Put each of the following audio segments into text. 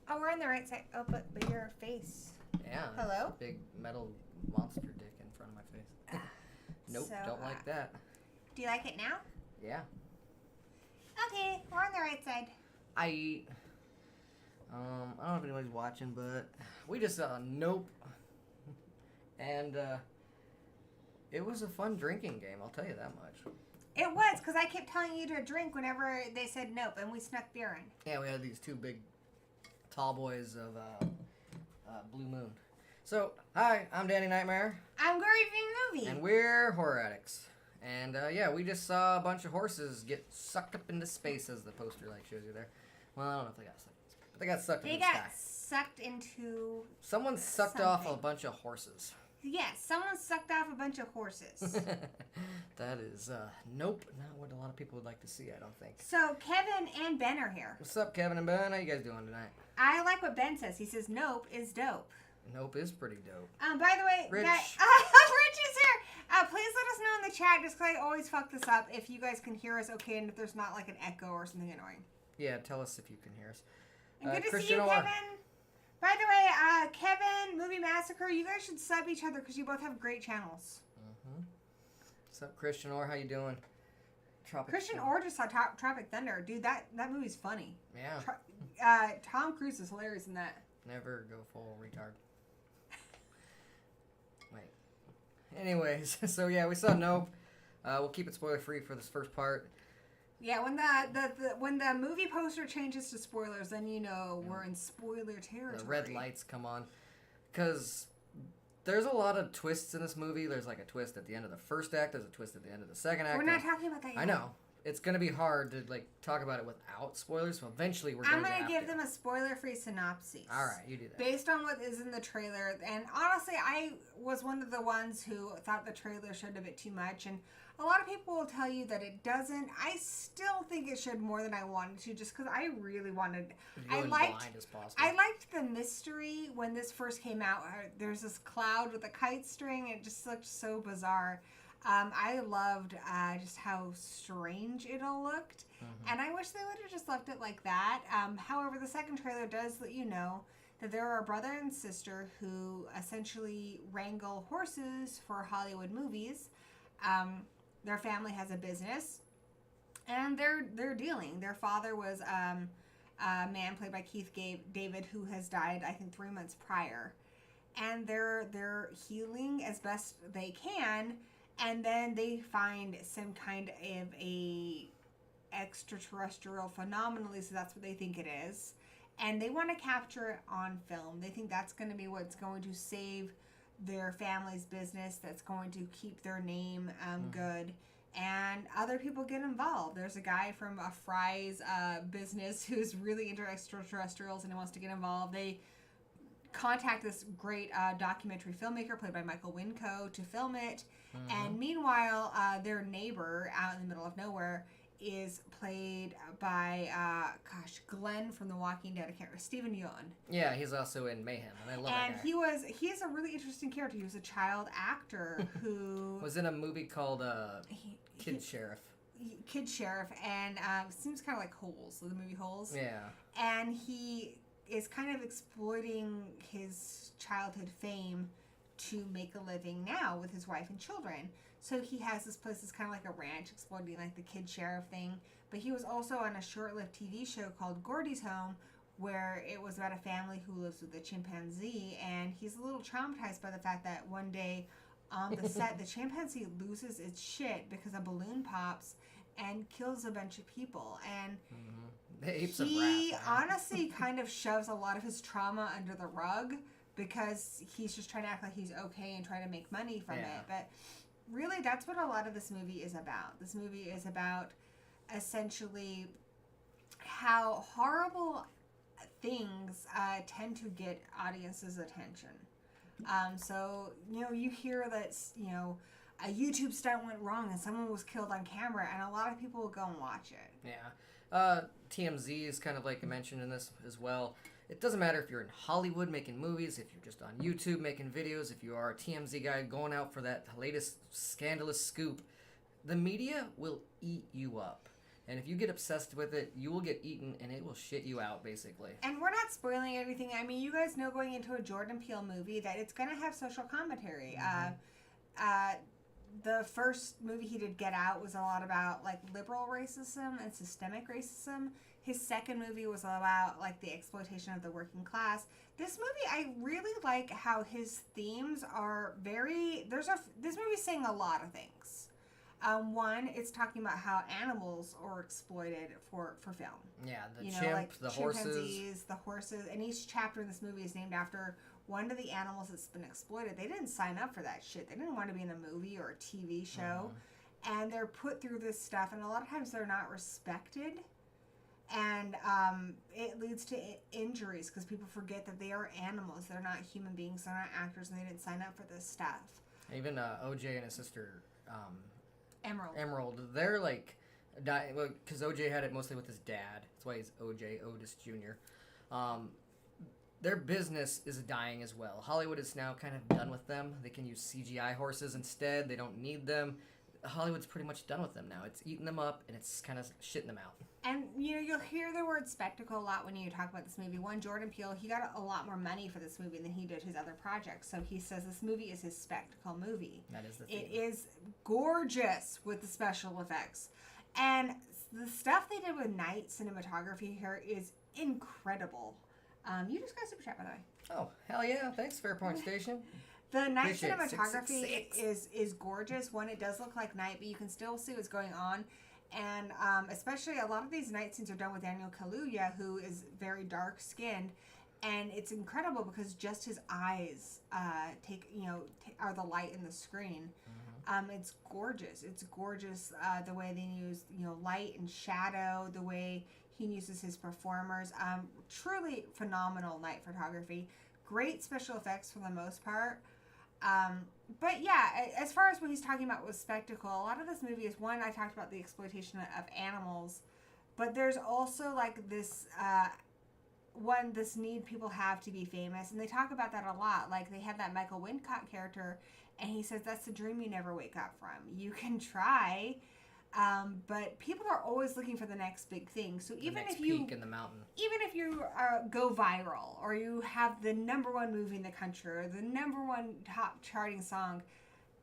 Oh, we're on the right side. Oh, but your face. Yeah. Hello? Big metal monster dick in front of my face. Nope, So, don't like that. Do you like it now? Yeah. Okay, we're on the right side. I don't know if anybody's watching, but we just saw Nope. And, it was a fun drinking game, I'll tell you that much. It was, because I kept telling you to drink whenever they said nope, and we snuck beer in. Yeah, we had these two big tall boys of Blue Moon. So, hi, I'm Danny Knightmare. I'm Gory from Movie. And we're Horror Addicts. And, yeah, we just saw a bunch of horses get sucked up into space, as the poster, shows you there. Well, I don't know if they got sucked into space, but they got sucked into the sky. They got sucked into... Someone sucked off a bunch of horses. Yes, someone sucked off a bunch of horses. That is, nope, not what a lot of people would like to see, I don't think. So, Kevin and Ben are here. What's up, Kevin and Ben? How you guys doing tonight? I like what Ben says. He says, nope is dope. Nope is pretty dope. By the way, Rich. Rich is here. Please let us know in the chat, just because I always fuck this up, if you guys can hear us okay and if there's not like an echo or something annoying. Yeah, tell us if you can hear us. And good to Christian see you, Or. Kevin. By the way, Kevin, Movie Massacre, you guys should sub each other because you both have great channels. Mm-hmm. What's up, Christian Or? How you doing? Christian Or just saw Tropic Thunder. Dude, that movie's funny. Yeah. Tom Cruise is hilarious in that. Never go full retard. Wait. Anyways, so yeah, we saw Nope. We'll keep it spoiler free for this first part. Yeah, when the movie poster changes to spoilers, then you know we're in spoiler territory. The red lights come on. Because there's a lot of twists in this movie. There's like a twist at the end of the first act. There's a twist at the end of the second act. We're not talking about that yet. I know. It's going to be hard to talk about it without spoilers, so eventually we're going to have to. I'm going to give them a spoiler-free synopsis. All right, you do that. Based on what is in the trailer. And honestly, I was one of the ones who thought the trailer showed a bit too much. And a lot of people will tell you that it doesn't. I still think it showed more than I wanted to, just because I really wanted. Blind as possible. I liked the mystery when this first came out. There's this cloud with a kite string. It just looked so bizarre. I loved just how strange it all looked. Mm-hmm. And I wish they would have just left it like that. However, the second trailer does let you know that there are a brother and sister who essentially wrangle horses for Hollywood movies. Their family has a business, and they're dealing. Their father was a man played by Keith David, who has died, I think, 3 months prior. And they're healing as best they can. And then they find some kind of a extraterrestrial phenomenon, at least that's what they think it is. And they want to capture it on film. They think that's going to be what's going to save their family's business, that's going to keep their name good. And other people get involved. There's a guy from a Fry's business who's really into extraterrestrials and he wants to get involved. They contact this great documentary filmmaker played by Michael Winco to film it. Mm-hmm. And meanwhile, their neighbor out in the middle of nowhere is played by, Glenn from The Walking Dead. I can't remember. Stephen Yeun. Yeah, he's also in Mayhem, and I love that guy. He's a really interesting character. He was a child actor who... was in a movie called Kid Sheriff. Kid Sheriff, and seems kind of like Holes, so the movie Holes. Yeah. And he is kind of exploiting his childhood fame to make a living now with his wife and children. So he has this place that's kind of like a ranch, exploiting like the Kid Sheriff thing. But he was also on a short-lived TV show called Gordy's Home, where it was about a family who lives with a chimpanzee, and he's a little traumatized by the fact that one day on the set, the chimpanzee loses its shit because a balloon pops and kills a bunch of people. And he honestly kind of shoves a lot of his trauma under the rug because he's just trying to act like he's okay and trying to make money from it. But really, that's what a lot of this movie is about. This movie is about essentially how horrible things tend to get audiences' attention. So, you hear that, a YouTube stunt went wrong and someone was killed on camera, and a lot of people will go and watch it. Yeah. TMZ is kind of like mentioned in this as well. It doesn't matter if you're in Hollywood making movies, if you're just on YouTube making videos, if you are a TMZ guy going out for that latest scandalous scoop, the media will eat you up. And if you get obsessed with it, you will get eaten, and it will shit you out, basically. And we're not spoiling everything. I mean, you guys know going into a Jordan Peele movie that it's going to have social commentary. The first movie he did, Get Out, was a lot about like liberal racism and systemic racism. His second movie was about like the exploitation of the working class. This movie, I really like how his themes are very. This movie's saying a lot of things. One, it's talking about how animals are exploited for film. Yeah, the chimp, the chimpanzees, the horses, and each chapter in this movie is named after one of the animals that's been exploited. They didn't sign up for that shit. They didn't want to be in a movie or a TV show. And they're put through this stuff, and a lot of times they're not respected. And it leads to injuries because people forget that they are animals. They're not human beings. They're not actors, and they didn't sign up for this stuff. Even OJ and his sister, Emerald. They're like, because OJ had it mostly with his dad. That's why he's OJ, Otis Jr. Their business is dying as well. Hollywood is now kind of done with them. They can use CGI horses instead. They don't need them. Hollywood's pretty much done with them now. It's eating them up, and it's kind of shitting them out. And, you'll hear the word spectacle a lot when you talk about this movie. One, Jordan Peele, he got a lot more money for this movie than he did his other projects. So he says this movie is his spectacle movie. That is the theme. It is gorgeous with the special effects. And the stuff they did with night cinematography here is incredible. You just got a super chat, by the way. Oh, hell yeah. Thanks, Fairpoint Station. The night Appreciate cinematography is gorgeous. One, it does look like night, but you can still see what's going on. And especially a lot of these night scenes are done with Daniel Kaluuya, who is very dark skinned, and it's incredible because just his eyes are the light in the screen. It's gorgeous. It's gorgeous the way they use light and shadow, the way he uses his performers. Truly phenomenal night photography. Great special effects for the most part. But yeah, as far as what he's talking about with spectacle, a lot of this movie is, one, I talked about the exploitation of animals, but there's also like this, this need people have to be famous, and they talk about that a lot. Like they have that Michael Wincott character, and he says that's the dream you never wake up from. You can try, but people are always looking for the next big thing. So even if you peak in the mountain, even if you go viral, or you have the #1 movie in the country, or the #1 top charting song,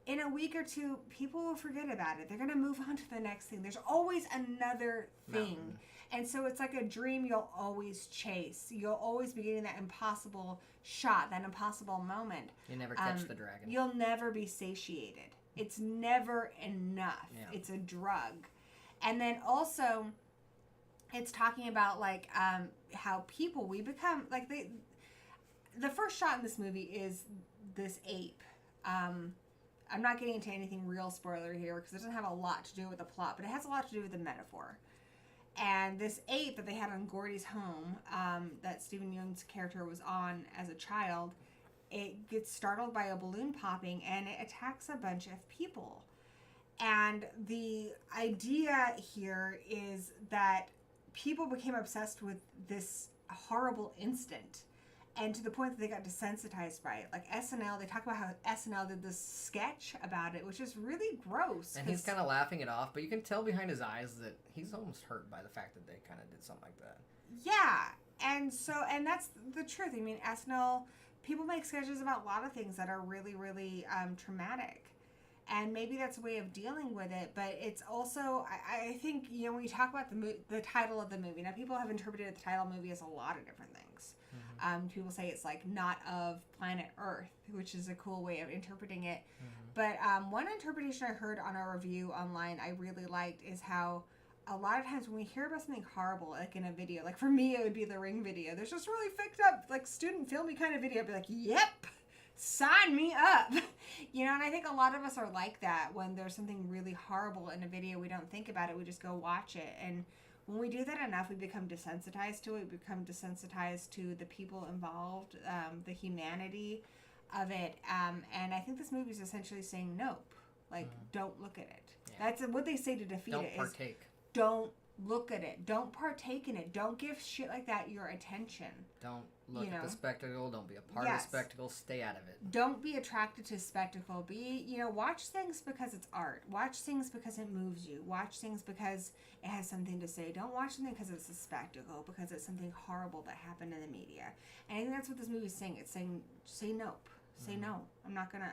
in a week or two, people will forget about it. They're gonna move on to the next thing. There's always another thing, and so it's like a dream you'll always chase. You'll always be getting that impossible shot, that impossible moment. You never catch the dragon. You'll never be satiated. It's never enough. Yeah. It's a drug. And then also, it's talking about like how people, we become like the first shot in this movie is this ape. I'm not getting into anything real spoiler here because it doesn't have a lot to do with the plot, but it has a lot to do with the metaphor. And this ape that they had on Gordy's home, that Stephen Yeun's character was on as a child, it gets startled by a balloon popping and it attacks a bunch of people. And the idea here is that people became obsessed with this horrible instant, and to the point that they got desensitized by it. Like SNL, they talk about how SNL did this sketch about it, which is really gross. And he's kind of laughing it off, but you can tell behind his eyes that he's almost hurt by the fact that they kind of did something like that. Yeah, and that's the truth. I mean, SNL, people make sketches about a lot of things that are really, really traumatic. And maybe that's a way of dealing with it, but it's also, I think, when you talk about the title of the movie, now people have interpreted the title of the movie as a lot of different things. People say it's like not of planet Earth, which is a cool way of interpreting it. But one interpretation I heard on a review online I really liked is how a lot of times when we hear about something horrible, like in a video, like for me it would be the Ring video, there's this really fucked up, like student filmy kind of video, I'd be like, yep, sign me up. And I think a lot of us are like that. When there's something really horrible in a video, we don't think about it, we just go watch it. And when we do that enough, we become desensitized to it. We become desensitized to the people involved, the humanity of it. And I think this movie is essentially saying nope. Like, don't look at it. Yeah. That's what they say to defeat it. Don't partake. Don't look at it. Don't partake in it. Don't give shit like that your attention. Don't look at the spectacle. Don't be a part of the spectacle. Stay out of it. Don't be attracted to spectacle. Watch things because it's art. Watch things because it moves you. Watch things because it has something to say. Don't watch something because it's a spectacle, because it's something horrible that happened in the media. And I think that's what this movie's saying. It's saying, say nope. Say no. I'm not going to,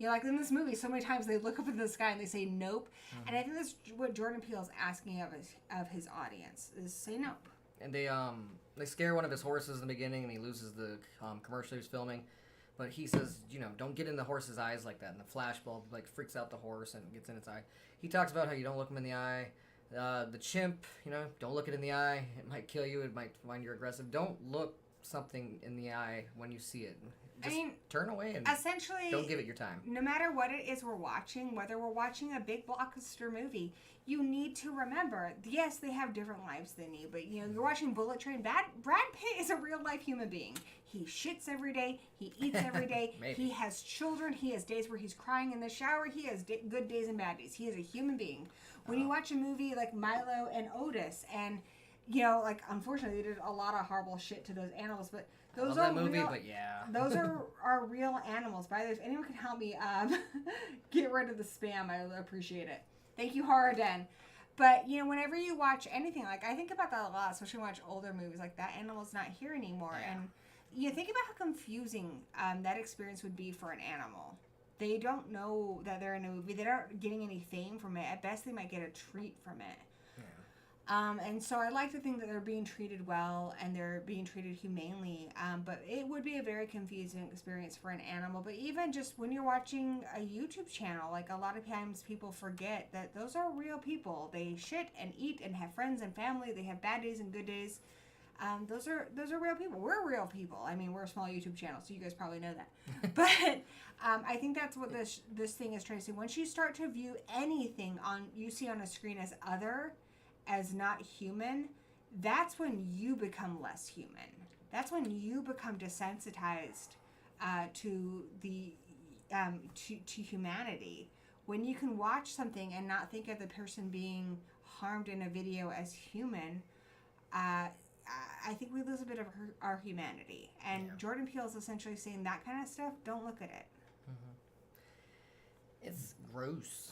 like in this movie, so many times they look up in the sky and they say nope. And I think that's what Jordan Peele is asking of his audience, is say nope. And they scare one of his horses in the beginning, and he loses the commercial he's filming. But he says, don't get in the horse's eyes like that. And the flashbulb freaks out the horse and gets in its eye. He talks about how you don't look him in the eye. The chimp, don't look it in the eye. It might kill you. It might find you aggressive. Don't look something in the eye when you see it. Just turn away and essentially don't give it your time. No matter what it is we're watching, whether we're watching a big blockbuster movie, you need to remember, yes, they have different lives than you, but you're watching Bullet Train. Brad Pitt is a real life human being. He shits every day. He eats every day. He has children. He has days where he's crying in the shower. He has good days and bad days. He is a human being. When you watch a movie like Milo and Otis, and unfortunately they did a lot of horrible shit to those animals, but those are movie, real, but yeah. Those are real animals. By the way, if anyone can help me get rid of the spam, I would appreciate it. Thank you, Horror Den. But, whenever you watch anything, I think about that a lot, especially when I watch older movies, that animal's not here anymore. Yeah. And you think about how confusing that experience would be for an animal. They don't know that they're in a movie. They're not getting any fame from it. At best, they might get a treat from it. And so I like to think that they're being treated well and they're being treated humanely. But it would be a very confusing experience for an animal. But even just when you're watching a YouTube channel, a lot of times people forget that those are real people. They shit and eat and have friends and family. They have bad days and good days. Those are real people. We're real people. I mean, we're a small YouTube channel, so you guys probably know that. But I think that's what this thing is trying to say. Once you start to view anything you see on a screen as other, as not human, that's when you become less human. That's when you become desensitized to humanity. When you can watch something and not think of the person being harmed in a video as human, I think we lose a bit of our humanity. And Jordan Peele is essentially saying that kind of stuff, don't look at it. It's gross.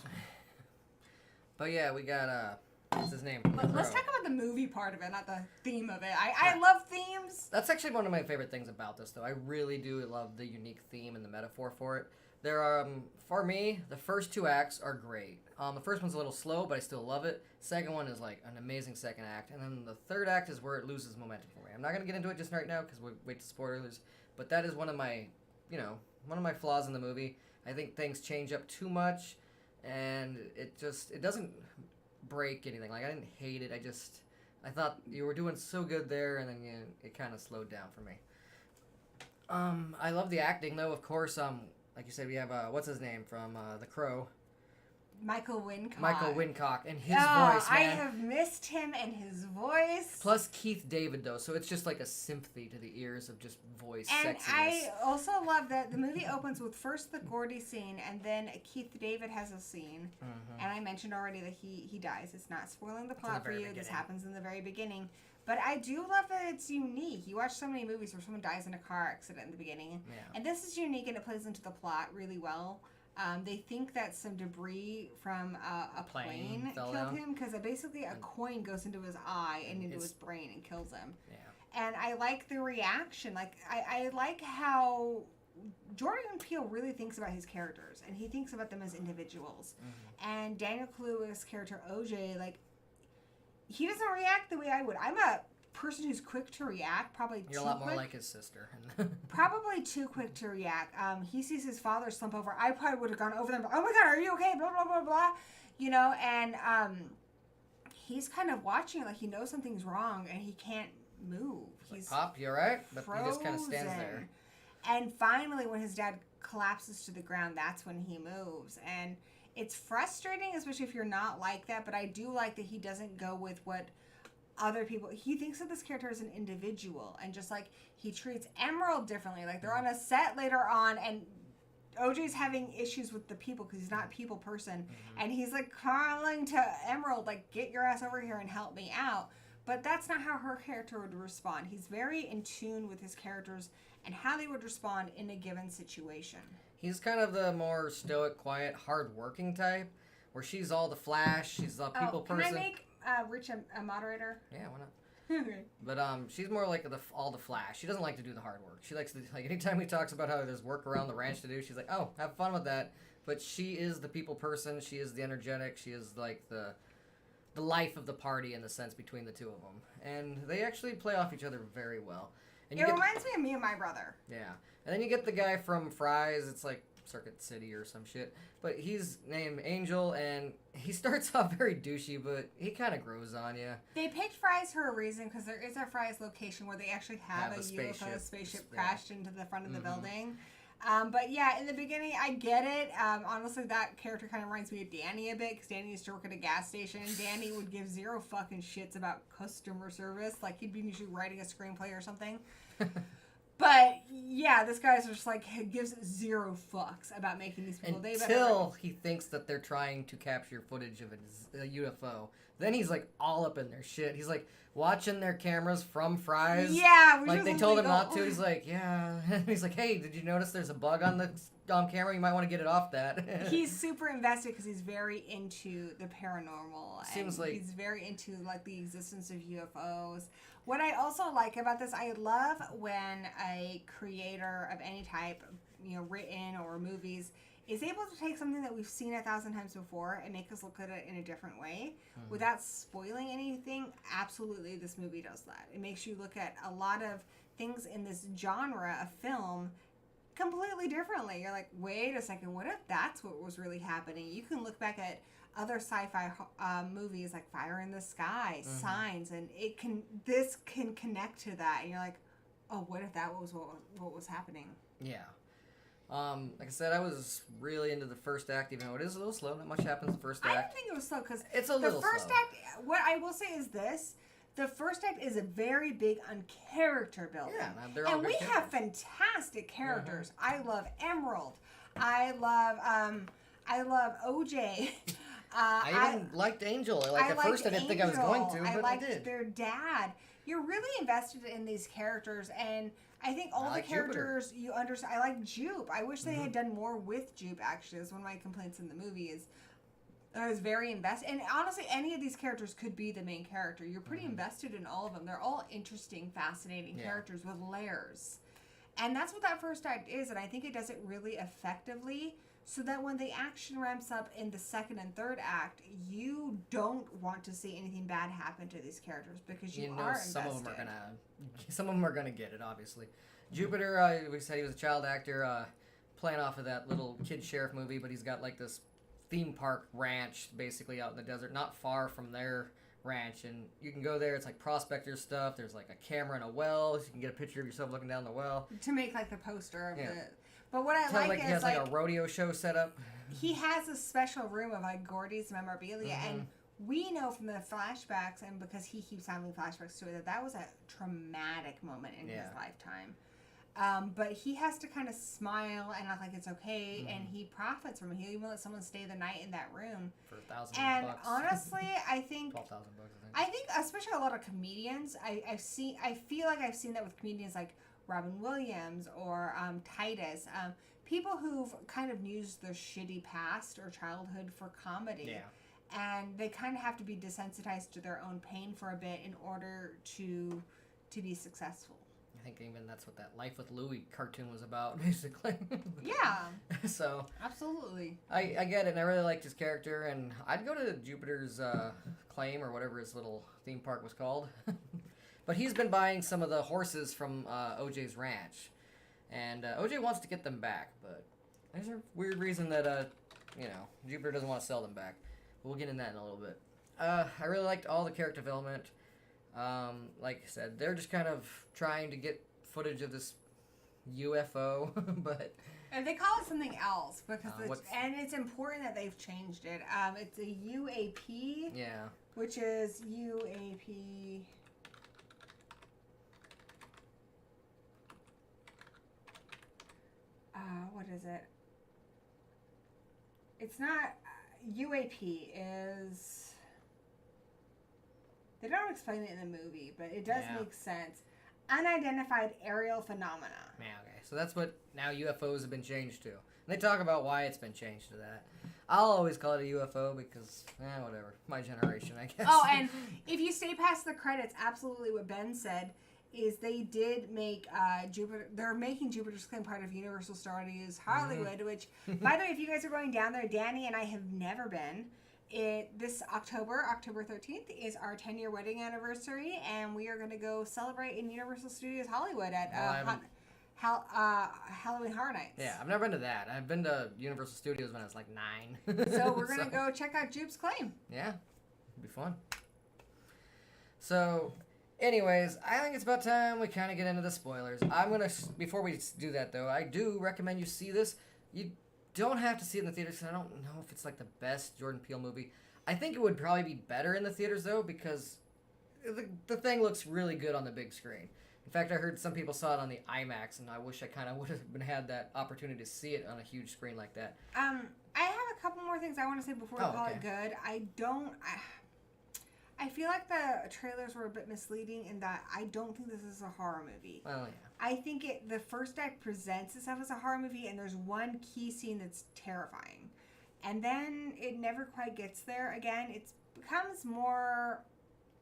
But yeah, we got what's his name? Let's talk about the movie part of it, not the theme of it. I love themes. That's actually one of my favorite things about this, though. I really do love the unique theme and the metaphor for it. There are, for me, the first two acts are great. The first one's a little slow, but I still love it. Second one is an amazing second act, and then the third act is where it loses momentum for me. I'm not gonna get into it just right now because we wait to spoilers, but that is one of my flaws in the movie. I think things change up too much, and it doesn't break anything. I didn't hate it. I thought you were doing so good there, and then it kind of slowed down for me. I love the acting, though. Of course, like you said, we have what's his name from The Crow. Michael Wincock. And his voice, man. I have missed him and his voice. Plus Keith David, though, so it's just a sympathy to the ears of just voice and sexiness. I also love that the movie opens with first the Gordy scene, and then Keith David has a scene. And I mentioned already that he dies. It's not spoiling the plot for you. Beginning. This happens in the very beginning. But I do love that it's unique. You watch so many movies where someone dies in a car accident in the beginning. Yeah. And this is unique, and it plays into the plot really well. They think that some debris from a plane killed him because basically a coin goes into his eye and into his brain and kills him. Yeah. And I like the reaction. I like how Jordan Peele really thinks about his characters, and he thinks about them as individuals. And Daniel Kaluuya's character OJ, he doesn't react the way I would. I'm a person who's quick to react, probably You're a lot more like his sister. Probably too quick to react. He sees his father slump over. I probably would have gone over them. Oh my God, are you okay? Blah, blah, blah, blah. And he's kind of watching it he knows something's wrong and he can't move. He's Pop, you alright? But he just kind of stands there. And finally, when his dad collapses to the ground, that's when he moves. And it's frustrating, especially if you're not like that, but I do like that he doesn't go with what other people. He thinks of this character as an individual, and just he treats Emerald differently. They're on a set later on, and OJ's having issues with the people because he's not a people person, and he's like calling to Emerald, like, get your ass over here and help me out. But that's not how her character would respond. He's very in tune with his characters and how they would respond in a given situation. He's kind of the more stoic, quiet, hard-working type, where she's all the flash, she's the people person. Can I make Rich a moderator? Yeah, why not? But she's more like all the flash. She doesn't like to do the hard work. She likes to, like, anytime he talks about how there's work around the ranch to do, she's like, oh, have fun with that. But she is the people person. She is the energetic. She is like the life of the party in the sense between the two of them. And they actually play off each other very well. And it reminds me of me and my brother. Yeah. And then you get the guy from Fry's. It's like Circuit City or some shit. But he's named Angel, and he starts off very douchey, but he kind of grows on you. They picked Fry's for a reason, because there is a Fry's location where they actually have a UFO spaceship crashed into the front of the building. But yeah, in the beginning, I get it. Honestly, that character kind of reminds me of Danny a bit, because Danny used to work at a gas station. Danny would give zero fucking shits about customer service. Like, he'd be usually writing a screenplay or something. But yeah, this guy's just like, gives zero fucks about making these people until he thinks that they're trying to capture footage of a UFO. Then he's like all up in their shit. He's like watching their cameras from Fry's. Yeah, like they told him not to. He's like, yeah. He's like, hey, did you notice there's a bug on the camera? You might want to get it off that. He's super invested because he's very into the paranormal. Seems like he's very into like the existence of UFOs. What I also like about this, I love when a creator of any type, written or movies, is able to take something that we've seen 1,000 times before and make us look at it in a different way without spoiling anything. Absolutely, this movie does that. It makes you look at a lot of things in this genre of film completely differently. You're like, wait a second, what if that's what was really happening? You can look back at other sci-fi movies like Fire in the Sky, Signs, and this can connect to that. And you're like, oh, what if that was what was happening? Yeah. Like I said, I was really into the first act, even though it is a little slow. Not much happens in the first act. I don't think it was slow because it's a little slow. The first act, what I will say is this. The first act is a very big on character building. Yeah, they're all and we have fantastic characters. I love Emerald. I love OJ. I even liked Angel. At first I didn't think I was going to, but I did. I liked their dad. You're really invested in these characters, and I think all the characters Jupiter. You understand. I like Jupe. I wish they had done more with Jupe, actually. That's one of my complaints in the movie is I was very invested. And honestly, any of these characters could be the main character. You're pretty invested in all of them. They're all interesting, fascinating characters with layers. And that's what that first act is, and I think it does it really effectively so that when the action ramps up in the second and third act, you don't want to see anything bad happen to these characters because you are invested. Some of them are gonna get it, obviously. Jupiter, we said he was a child actor, playing off of that little kid sheriff movie, but he's got like this theme park ranch basically out in the desert, not far from their ranch, and you can go there. It's like prospector stuff. There's like a camera in a well, so you can get a picture of yourself looking down the well to make like the poster of the. But what I like is he has like a rodeo show set up. He has a special room of like Gordy's memorabilia, and we know from the flashbacks, and because he keeps having flashbacks to it, that was a traumatic moment in his lifetime. But he has to kind of smile and act like it's okay, and he profits from it. He even let someone stay the night in that room for $1,000. And honestly, I think $12,000. I think especially a lot of comedians. I feel like I've seen that with comedians like Robin Williams or Titus. People who've kind of used their shitty past or childhood for comedy. Yeah. And they kind of have to be desensitized to their own pain for a bit in order to be successful. I think even that's what that Life with Louie cartoon was about, basically. Yeah. So. Absolutely. I get it, and I really liked his character, and I'd go to Jupiter's claim, or whatever his little theme park was called. But he's been buying some of the horses from OJ's ranch, and OJ wants to get them back, but there's a weird reason that, Jupiter doesn't want to sell them back. We'll get into that in a little bit. I really liked all the character development. Like I said, they're just kind of trying to get footage of this UFO, but... And they call it something else, because and it's important that they've changed it. It's a UAP, which is UAP... what is it? It's not. UAP is. They don't explain it in the movie, but it does make sense. Unidentified aerial phenomena. Yeah, okay. So that's what now UFOs have been changed to. And they talk about why it's been changed to that. I'll always call it a UFO because, whatever. My generation, I guess. Oh, and if you stay past the credits, absolutely what Ben said is they did make Jupiter. They're making Jupiter's Claim part of Universal Studios Hollywood, which, by the way, if you guys are going down there, Danny and I have never been. This October 13th, is our 10-year wedding anniversary, and we are going to go celebrate in Universal Studios Hollywood at Halloween Horror Nights. Yeah, I've never been to that. I've been to Universal Studios when I was like 9. So we're going to go check out Jupe's Claim. Yeah, it'll be fun. So, anyways, I think it's about time we kind of get into the spoilers. Before we do that, though, I do recommend you see this. You don't have to see it in the theaters, because I don't know if it's like the best Jordan Peele movie. I think it would probably be better in the theaters, though, because the thing looks really good on the big screen. In fact, I heard some people saw it on the IMAX, and I wish I kind of would have had that opportunity to see it on a huge screen like that. I have a couple more things I want to say before we call it good. I feel like the trailers were a bit misleading in that I don't think this is a horror movie. Well, yeah. I think the first act presents itself as a horror movie, and there's one key scene that's terrifying. And then it never quite gets there again. It becomes more...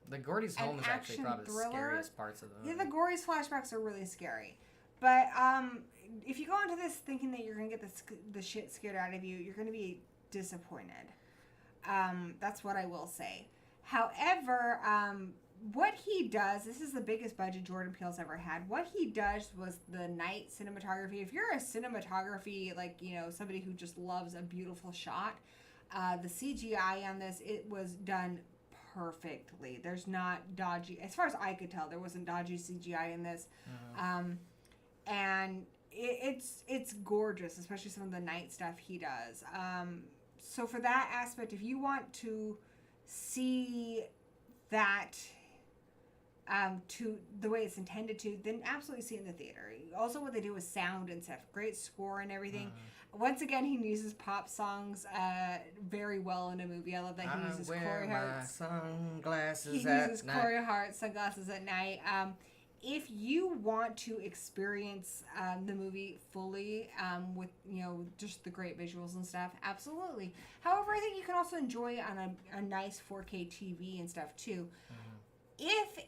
The Gordy's home is actually probably the scariest parts of the movie. Yeah, the Gordy's flashbacks are really scary. But if you go into this thinking that you're going to get the shit scared out of you, you're going to be disappointed. That's what I will say. However, what he does, this is the biggest budget Jordan Peele's ever had. What he does was the night cinematography. If you're a cinematography, somebody who just loves a beautiful shot, the CGI on this, it was done perfectly. There's not dodgy, as far as I could tell, there wasn't dodgy CGI in this. And it's gorgeous, especially some of the night stuff he does. So for that aspect, if you want to see that to the way it's intended to, then absolutely see it in the theater. Also, what they do with sound and stuff, great score and everything. Once again, he uses pop songs very well in a movie. I love that he uses Corey Hart's sunglasses. Corey Hart's sunglasses at night. If you want to experience the movie fully with just the great visuals and stuff, absolutely. However, I think you can also enjoy it on a nice 4K TV and stuff too. If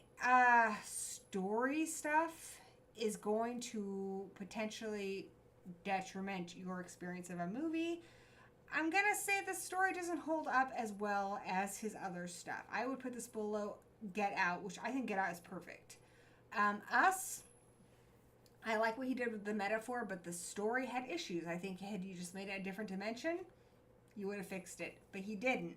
story stuff is going to potentially detriment your experience of a movie, I'm gonna say the story doesn't hold up as well as his other stuff. I would put this below Get Out, which I think Get Out is perfect. Us, I like what he did with the metaphor, but the story had issues. I think had you just made it a different dimension, you would have fixed it, but he didn't.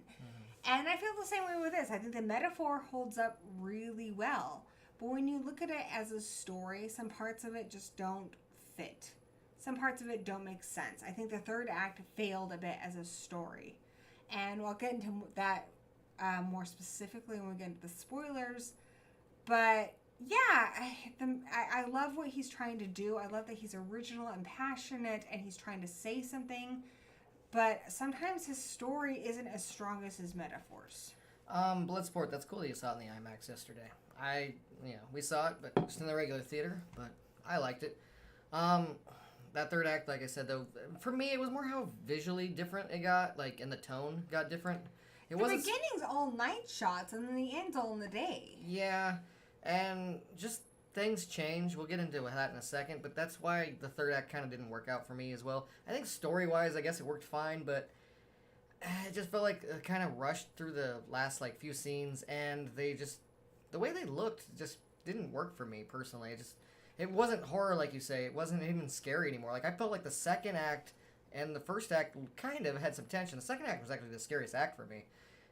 And I feel the same way with this. I think the metaphor holds up really well, but when you look at it as a story, some parts of it just don't fit. Some parts of it don't make sense. I think the third act failed a bit as a story, and we'll get into that more specifically when we get into the spoilers, but yeah, I love what he's trying to do. I love that he's original and passionate, and he's trying to say something, but sometimes his story isn't as strong as his metaphors. Bloodsport, that's cool that you saw it in the IMAX yesterday. We saw it, but just in the regular theater, but I liked it. That third act, like I said, though, for me, it was more how visually different it got, and the tone got different. The beginning's all night shots, and then the end's all in the day. Yeah. And just things change. We'll get into that in a second, but that's why the third act kind of didn't work out for me as well. I think story-wise, I guess it worked fine, but it just felt like it kind of rushed through the last few scenes, and the way they looked just didn't work for me personally. It wasn't horror like you say. It wasn't even scary anymore. I felt like the second act and the first act kind of had some tension. The second act was actually the scariest act for me.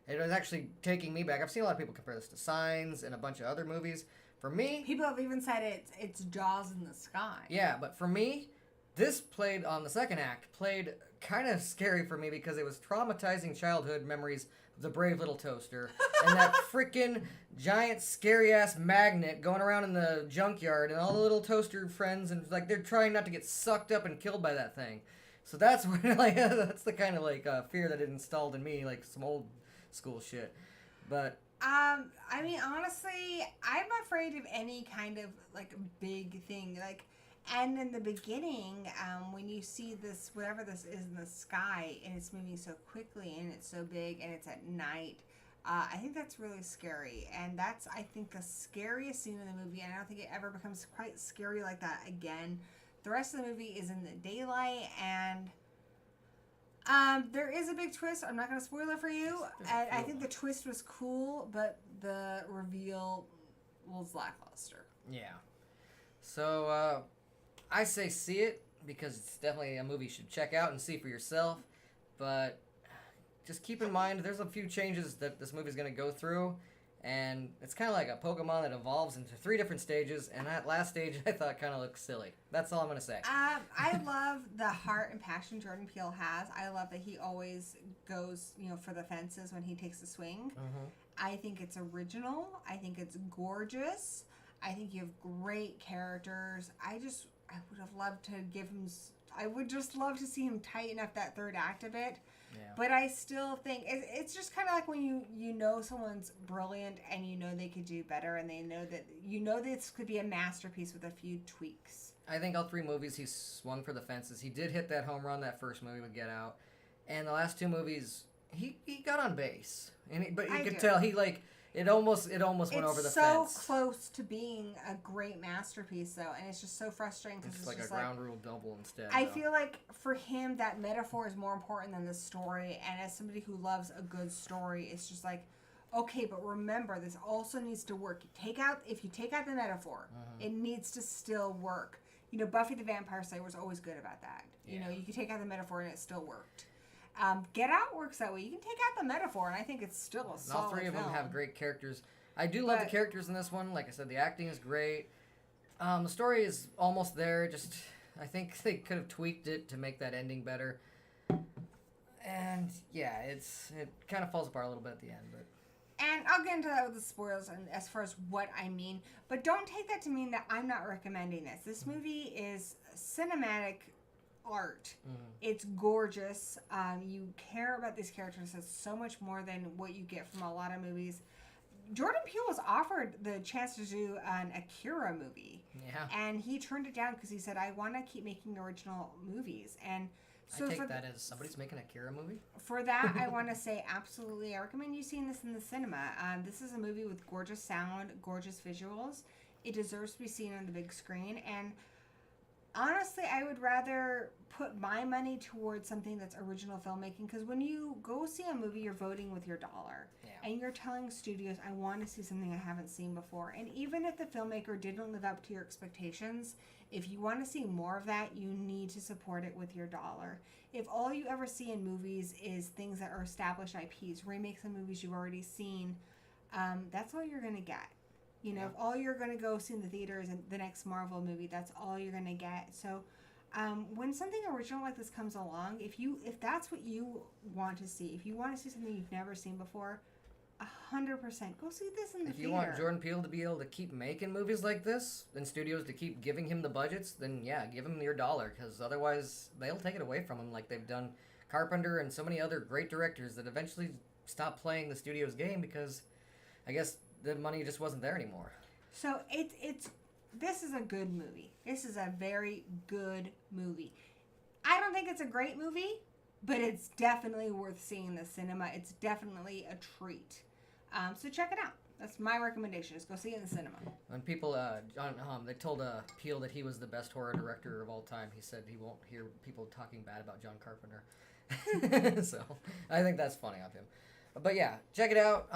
It was actually taking me back. I've seen a lot of people compare this to Signs and a bunch of other movies. For me... People have even said it's Jaws in the sky. Yeah, but for me, this on the second act, played kind of scary for me because it was traumatizing childhood memories of the brave little toaster and that freaking giant scary-ass magnet going around in the junkyard and all the little toaster friends, and they're trying not to get sucked up and killed by that thing. So that's where, like, that's the kind of, like, fear that it installed in me, like, some old school shit. But... I mean, honestly, I'm afraid of any kind of, like, big thing. Like, and in the beginning, when you see this, whatever this is in the sky, and it's moving so quickly, and it's so big, and it's at night, I think that's really scary. And that's, I think, the scariest scene in the movie, and I don't think it ever becomes quite scary like that again. The rest of the movie is in the daylight, and... there is a big twist. I'm not going to spoil it for you. And I think the twist was cool, but the reveal was lackluster. Yeah. So, I say see it, because it's definitely a movie you should check out and see for yourself. But just keep in mind, there's a few changes that this movie's going to go through. And it's kind of like a Pokemon that evolves into 3 different stages. And that last stage, I thought kind of looked silly. That's all I'm going to say. I love the heart and passion Jordan Peele has. I love that he always goes, for the fences when he takes a swing. Mm-hmm. I think it's original. I think it's gorgeous. I think you have great characters. I would have loved to give him... I would just love to see him tighten up that third act a bit. Yeah. But I still think it's just kind of like when you know someone's brilliant and you know they could do better, and they know that this could be a masterpiece with a few tweaks. I think all 3 movies he swung for the fences. He did hit that home run that first movie with Get Out, and the last 2 movies he got on base, but you could tell he like it almost went over the fence. It's so close to being a great masterpiece, though, and it's just so frustrating because it's like a ground rule double instead. I feel like for him that metaphor is more important than the story, and as somebody who loves a good story, it's just like, okay, but remember, this also needs to work. If you take out the metaphor, it needs to still work. Buffy the Vampire Slayer was always good about that. Yeah. You could take out the metaphor and it still worked. Get Out works that way. You can take out the metaphor, and I think it's still a solid all 3 of film. them have great characters. I do love the characters in this one. Like I said, the acting is great. The story is almost there. Just, I think they could have tweaked it to make that ending better. And yeah, it kind of falls apart a little bit at the end, but. And I'll get into that with the spoilers and as far as what I mean. But don't take that to mean that I'm not recommending this. This movie is cinematic art. It's gorgeous. You care about these characters. It's so much more than what you get from a lot of movies. Jordan Peele was offered the chance to do an Akira movie. Yeah. And he turned it down because he said, I want to keep making original movies. And so I take that as somebody's making an Akira movie? For that, I want to say absolutely. I recommend you seeing this in the cinema. This is a movie with gorgeous sound, gorgeous visuals. It deserves to be seen on the big screen. And honestly, I would rather put my money towards something that's original filmmaking, because when you go see a movie, you're voting with your dollar. Yeah. And you're telling studios, I want to see something I haven't seen before. And even if the filmmaker didn't live up to your expectations, if you want to see more of that, you need to support it with your dollar. If all you ever see in movies is things that are established IPs, remakes of movies you've already seen, that's all you're going to get. If all you're going to go see in the theater is the next Marvel movie, that's all you're going to get. So when something original like this comes along, if that's what you want to see, if you want to see something you've never seen before, 100% go see this in the theater. If you want Jordan Peele to be able to keep making movies like this, and studios to keep giving him the budgets, then yeah, give him your dollar, because otherwise they'll take it away from him like they've done Carpenter and so many other great directors that eventually stop playing the studio's game because I guess the money just wasn't there anymore. So this is a good movie. This is a very good movie. I don't think it's a great movie, but it's definitely worth seeing in the cinema. It's definitely a treat. So check it out. That's my recommendation, is go see it in the cinema. When people, they told Peele that he was the best horror director of all time, he said he won't hear people talking bad about John Carpenter. So, I think that's funny of him. But yeah, check it out.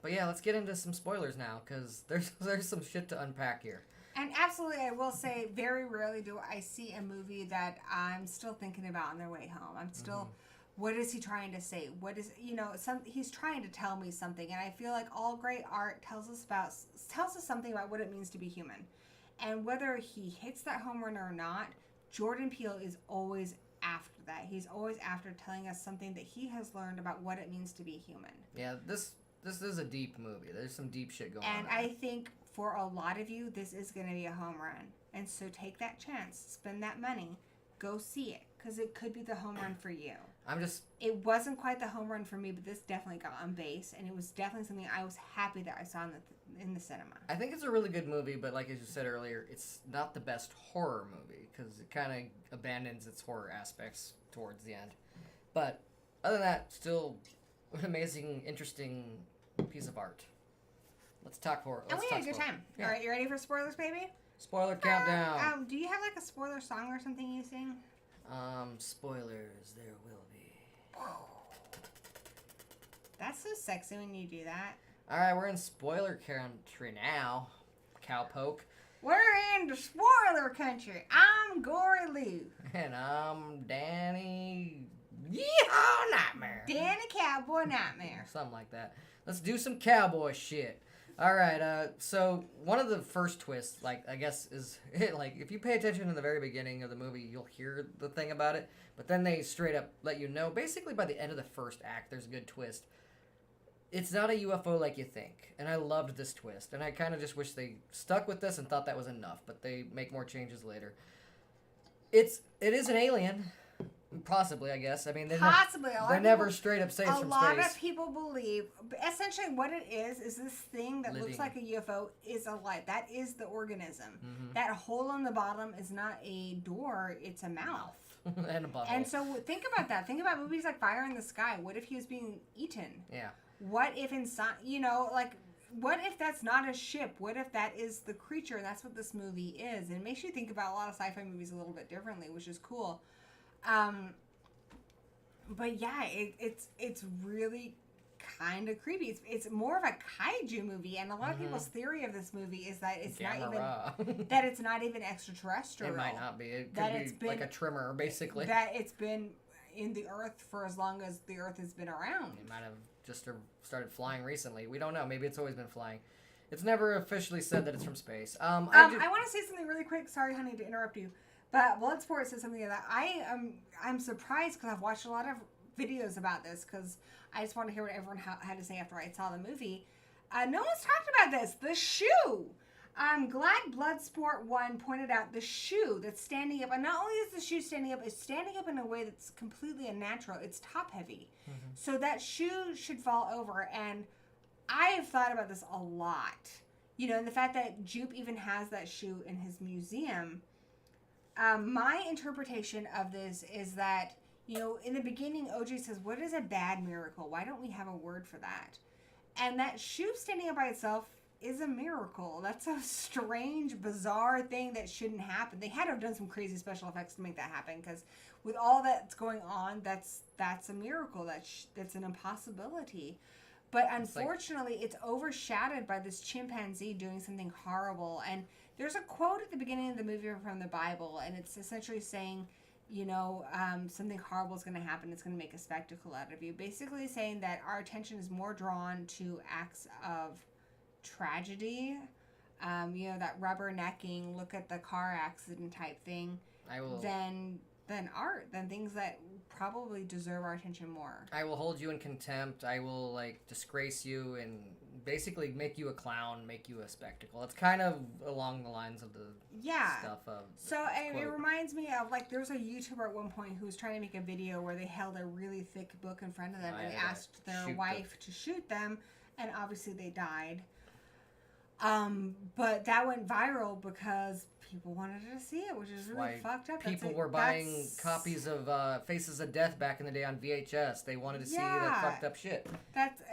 But yeah, let's get into some spoilers now, because there's some shit to unpack here. And absolutely, I will say, very rarely do I see a movie that I'm still thinking about on their way home. I'm still, what is he trying to say? What is, he's trying to tell me something. And I feel like all great art tells us something about what it means to be human. And whether he hits that home run or not, Jordan Peele is always after that. He's always after telling us something that he has learned about what it means to be human. Yeah, this is a deep movie. There's some deep shit going on. And I think for a lot of you, this is going to be a home run. And so take that chance. Spend that money. Go see it. because it could be the home run for you. It wasn't quite the home run for me, but this definitely got on base, and it was definitely something I was happy that I saw in the cinema. I think it's a really good movie, but like as you said earlier, it's not the best horror movie because it kind of abandons its horror aspects towards the end. But other than that, still an amazing, interesting piece of art. Let's talk horror. And we had a good time. Yeah. All right, you ready for spoilers, baby? Spoiler countdown. Do you have like a spoiler song or something you sing? Spoilers, there will be. That's so sexy when you do that. Alright, we're in spoiler country now. Cowpoke. We're in the spoiler country. I'm Gory Lou. And I'm Danny Yeehaw Nightmare. Danny Cowboy Nightmare. Something like that. Let's do some cowboy shit. Alright, so one of the first twists, like, I guess, is, like, if you pay attention in the very beginning of the movie, you'll hear the thing about it, but then they straight up let you know, basically by the end of the first act, there's a good twist. It's not a UFO like you think, and I loved this twist, and I kind of just wish they stuck with this and thought that was enough, but they make more changes later. It is an alien. Possibly, I guess. I mean, they never straight up say it's from space. A lot of people believe, essentially what it is this thing that looks like a UFO is a light. That is the organism. Mm-hmm. That hole in the bottom is not a door, it's a mouth. And a butthole. And so think about that. Think about movies like Fire in the Sky. What if he was being eaten? Yeah. What if inside, what if that's not a ship? What if that is the creature? And that's what this movie is. And it makes you think about a lot of sci-fi movies a little bit differently, which is cool. But yeah, it's really kind of creepy. It's more of a kaiju movie, and a lot of people's theory of this movie is that it's not even extraterrestrial. It might not be. It could be like a tremor, basically. That it's been in the Earth for as long as the Earth has been around. It might have just started flying recently. We don't know. Maybe it's always been flying. It's never officially said that it's from space. I want to say something really quick. Sorry, honey, to interrupt you. But Bloodsport says something that I'm surprised because I've watched a lot of videos about this because I just want to hear what everyone had to say after I saw the movie. No one's talked about this. The shoe. I'm glad Bloodsport 1 pointed out the shoe that's standing up. And not only is the shoe standing up, it's standing up in a way that's completely unnatural. It's top heavy. Mm-hmm. So that shoe should fall over. And I have thought about this a lot. And the fact that Jupe even has that shoe in his museum. My interpretation of this is that, in the beginning, OJ says, what is a bad miracle? Why don't we have a word for that? And that shoe standing up by itself is a miracle. That's a strange, bizarre thing that shouldn't happen. They had to have done some crazy special effects to make that happen because with all that's going on, that's a miracle. That's an impossibility. But unfortunately, it's overshadowed by this chimpanzee doing something horrible. And there's a quote at the beginning of the movie from the Bible, and it's essentially saying, something horrible is going to happen. It's going to make a spectacle out of you. Basically saying that our attention is more drawn to acts of tragedy, that rubbernecking, look at the car accident type thing, than art, than things that probably deserve our attention more. I will hold you in contempt. I will disgrace you and basically make you a clown, make you a spectacle. It's kind of along the lines of the stuff of it reminds me of there's a YouTuber at one point who was trying to make a video where they held a really thick book in front of them and asked their wife to shoot them, and obviously they died. But that went viral because people wanted to see it, which is really fucked up. People were buying copies of Faces of Death back in the day on VHS. They wanted to see that fucked up shit.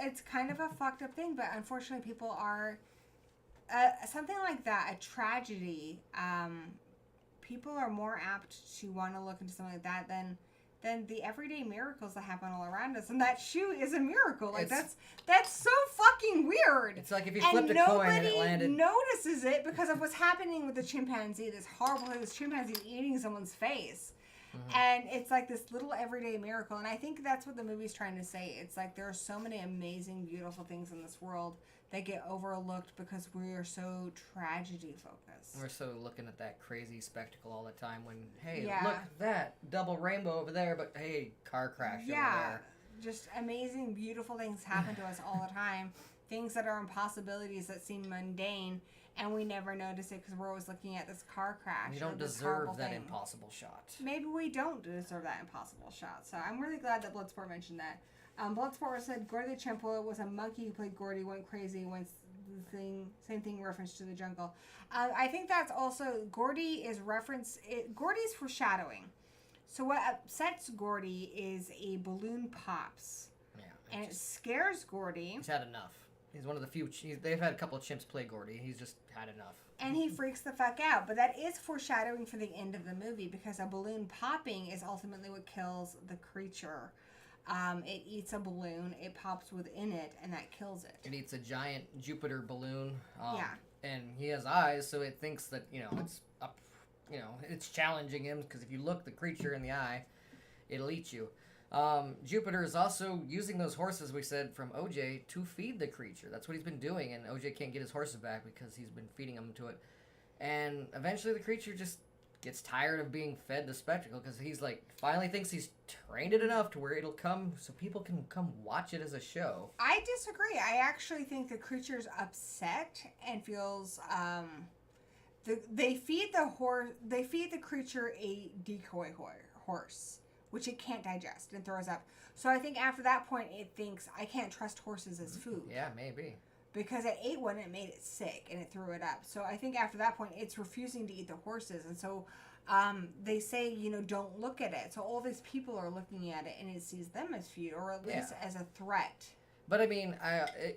It's kind of a fucked up thing, but unfortunately people are... something like that, a tragedy, people are more apt to want to look into something like that than the everyday miracles that happen all around us. And that shoe is a miracle. That's so fucking weird. It's like if you flipped a coin and it landed. And nobody notices it because of what's happening with the chimpanzee. This chimpanzee eating someone's face. Mm-hmm. And it's like this little everyday miracle. And I think that's what the movie's trying to say. It's like there are so many amazing, beautiful things in this world that get overlooked because we are so tragedy focused. We're so looking at that crazy spectacle all the time when, hey, look, that double rainbow over there, but hey, car crash over there. Just amazing, beautiful things happen to us all the time. Things that are impossibilities that seem mundane. and we never notice it because we're always looking at this car crash. You don't deserve that impossible shot. Maybe we don't deserve that impossible shot. So I'm really glad that Bloodsport mentioned that. Bloodsport said Gordy the Chimple was a monkey who played Gordy, went crazy once the same thing reference to the jungle. I think that's also, Gordy is Gordy's foreshadowing. So what upsets Gordy is a balloon pops. Yeah. And it scares Gordy. He's had enough. He's one of the few, they've had a couple of chimps play Gordy. He's just had enough. And he freaks the fuck out. But that is foreshadowing for the end of the movie because a balloon popping is ultimately what kills the creature. It eats a balloon, it pops within it, and that kills it. It eats a giant Jupiter balloon. Yeah. And he has eyes, so it thinks that, it's up, it's challenging him, because if you look the creature in the eye, it'll eat you. Jupiter is also using those horses, we said, from OJ to feed the creature. That's what he's been doing, and OJ can't get his horses back because he's been feeding them to it. And eventually the creature just gets tired of being fed the spectacle because he's finally thinks he's trained it enough to where it'll come so people can come watch it as a show. I disagree. I actually think the creature's upset and feels they feed the creature a decoy horse, which it can't digest and throws up. So I think after that point it thinks I can't trust horses as food. Yeah, maybe. Because it ate one, it made it sick, and it threw it up. So I think after that point, it's refusing to eat the horses. And so they say, don't look at it. So all these people are looking at it, and it sees them as food, or at least as a threat. But, I mean,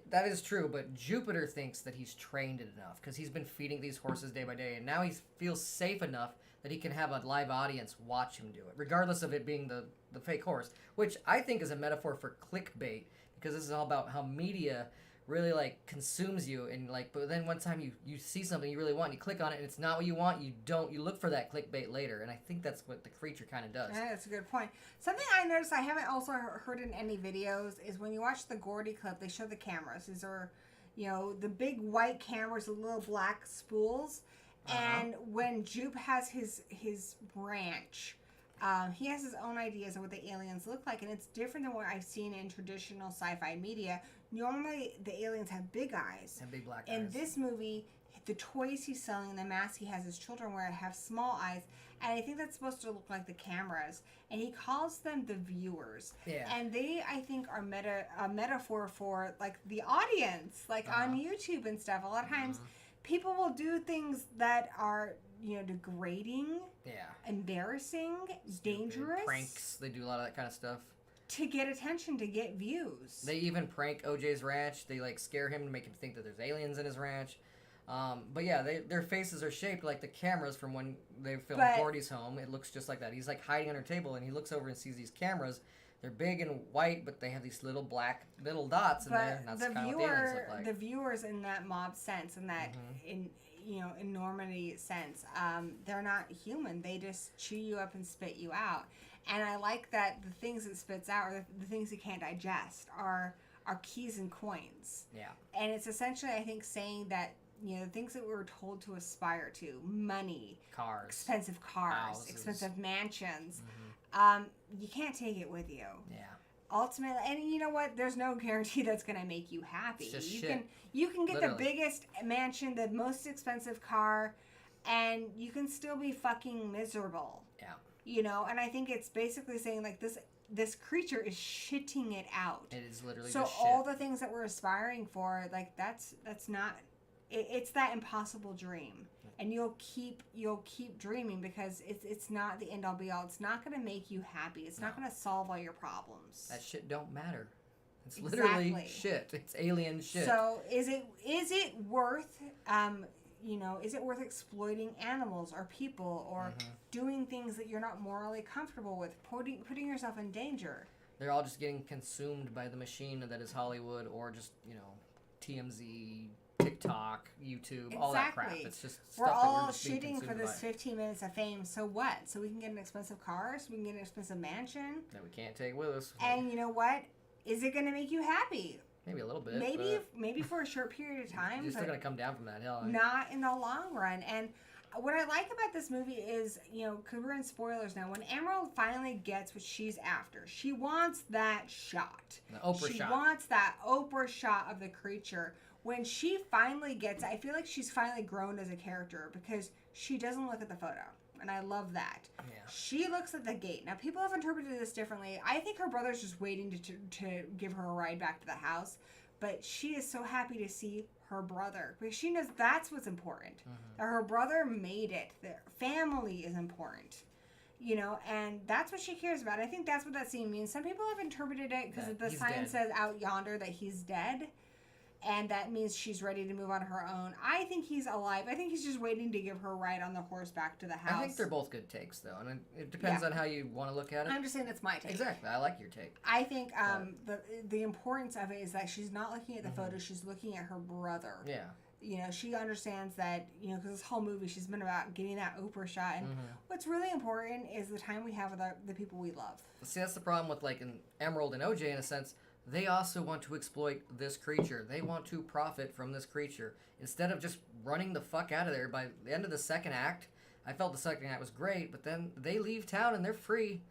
that is true. But Jupiter thinks that he's trained it enough, because he's been feeding these horses day by day. And now he feels safe enough that he can have a live audience watch him do it, regardless of it being the fake horse. Which I think is a metaphor for clickbait, because this is all about how media really consumes you, and but then one time you see something you really want and you click on it and it's not what you want, you look for that clickbait later, and I think that's what the creature kind of does. Yeah, that's a good point. Something I noticed I haven't also heard in any videos is when you watch the Gordy clip, they show the cameras. These are the big white cameras with little black spools. And when Jupe has his branch, he has his own ideas of what the aliens look like, and it's different than what I've seen in traditional sci-fi media. Normally, the aliens have big eyes. And big black eyes. In this movie, the toys he's selling, the masks he has his children wear, have small eyes, and I think that's supposed to look like the cameras. And he calls them the viewers. Yeah. And they, I think, are a metaphor for the audience, on YouTube and stuff. A lot of times, people will do things that are degrading, embarrassing, dangerous. Pranks. They do a lot of that kind of stuff. To get attention, to get views. They even prank OJ's ranch. They scare him to make him think that there's aliens in his ranch. But yeah, their faces are shaped like the cameras from when they filmed Gordy's home. It looks just like that. He's hiding under a table, and he looks over and sees these cameras. They're big and white, but they have these little black dots in there. And that's kind of what the aliens look like. The viewers in that mob sense, and that enormity sense, they're not human. They just chew you up and spit you out. And I like that the things it spits out, or the things it can't digest, are keys and coins. Yeah. And it's essentially, I think, saying that the things that we were told to aspire to, money, cars, expensive cars, houses, expensive mansions, you can't take it with you. Yeah. Ultimately, and you know what? There's no guarantee that's going to make you happy. It's just you can get Literally. The biggest mansion, the most expensive car, and you can still be fucking miserable. Yeah. And I think it's basically saying this creature is shitting it out. It is literally so just shit. All the things that we're aspiring for, that's not. It's that impossible dream, and you'll keep dreaming because it's not the end all be all. It's not going to make you happy. It's not going to solve all your problems. That shit don't matter. It's literally shit. It's alien shit. So is it worth is it worth exploiting animals or people or doing things that you're not morally comfortable with, putting yourself in danger? They're all just getting consumed by the machine that is Hollywood, or just TMZ, TikTok, YouTube, all that crap. It's just we're stuff all that we're just shooting for this by. 15 minutes of fame. So what? So we can get an expensive car, so we can get an expensive mansion that we can't take with us. And you know what? Is it going to make you happy? Maybe a little bit. Maybe for a short period of time. You're still going to come down from that hill. Not in the long run. And what I like about this movie is, because we're in spoilers now, when Emerald finally gets what she's after, she wants that shot. The Oprah shot. She wants that Oprah shot of the creature. When she finally gets it, I feel like she's finally grown as a character because she doesn't look at the photo. And I love that. Yeah. She looks at the gate. Now, people have interpreted this differently. I think her brother's just waiting to give her a ride back to the house. But she is so happy to see her brother because she knows that's what's important. That her brother made it. Their family is important. And that's what she cares about. I think that's what that scene means. Some people have interpreted it because the sign says out yonder that he's dead. And that means she's ready to move on her own. I think he's alive. I think he's just waiting to give her a ride on the horse back to the house. I think they're both good takes, though. And it depends on how you want to look at it. I'm just saying that's my take. Exactly. I like your take. I think the importance of it is that she's not looking at the photo. She's looking at her brother. Yeah. She understands that, because this whole movie, she's been about getting that Oprah shot. And what's really important is the time we have with the people we love. See, that's the problem with, like, an Emerald and OJ, in a sense. They also want to exploit this creature. They want to profit from this creature. Instead of just running the fuck out of there by the end of the second act, I felt the second act was great, but then they leave town and they're free.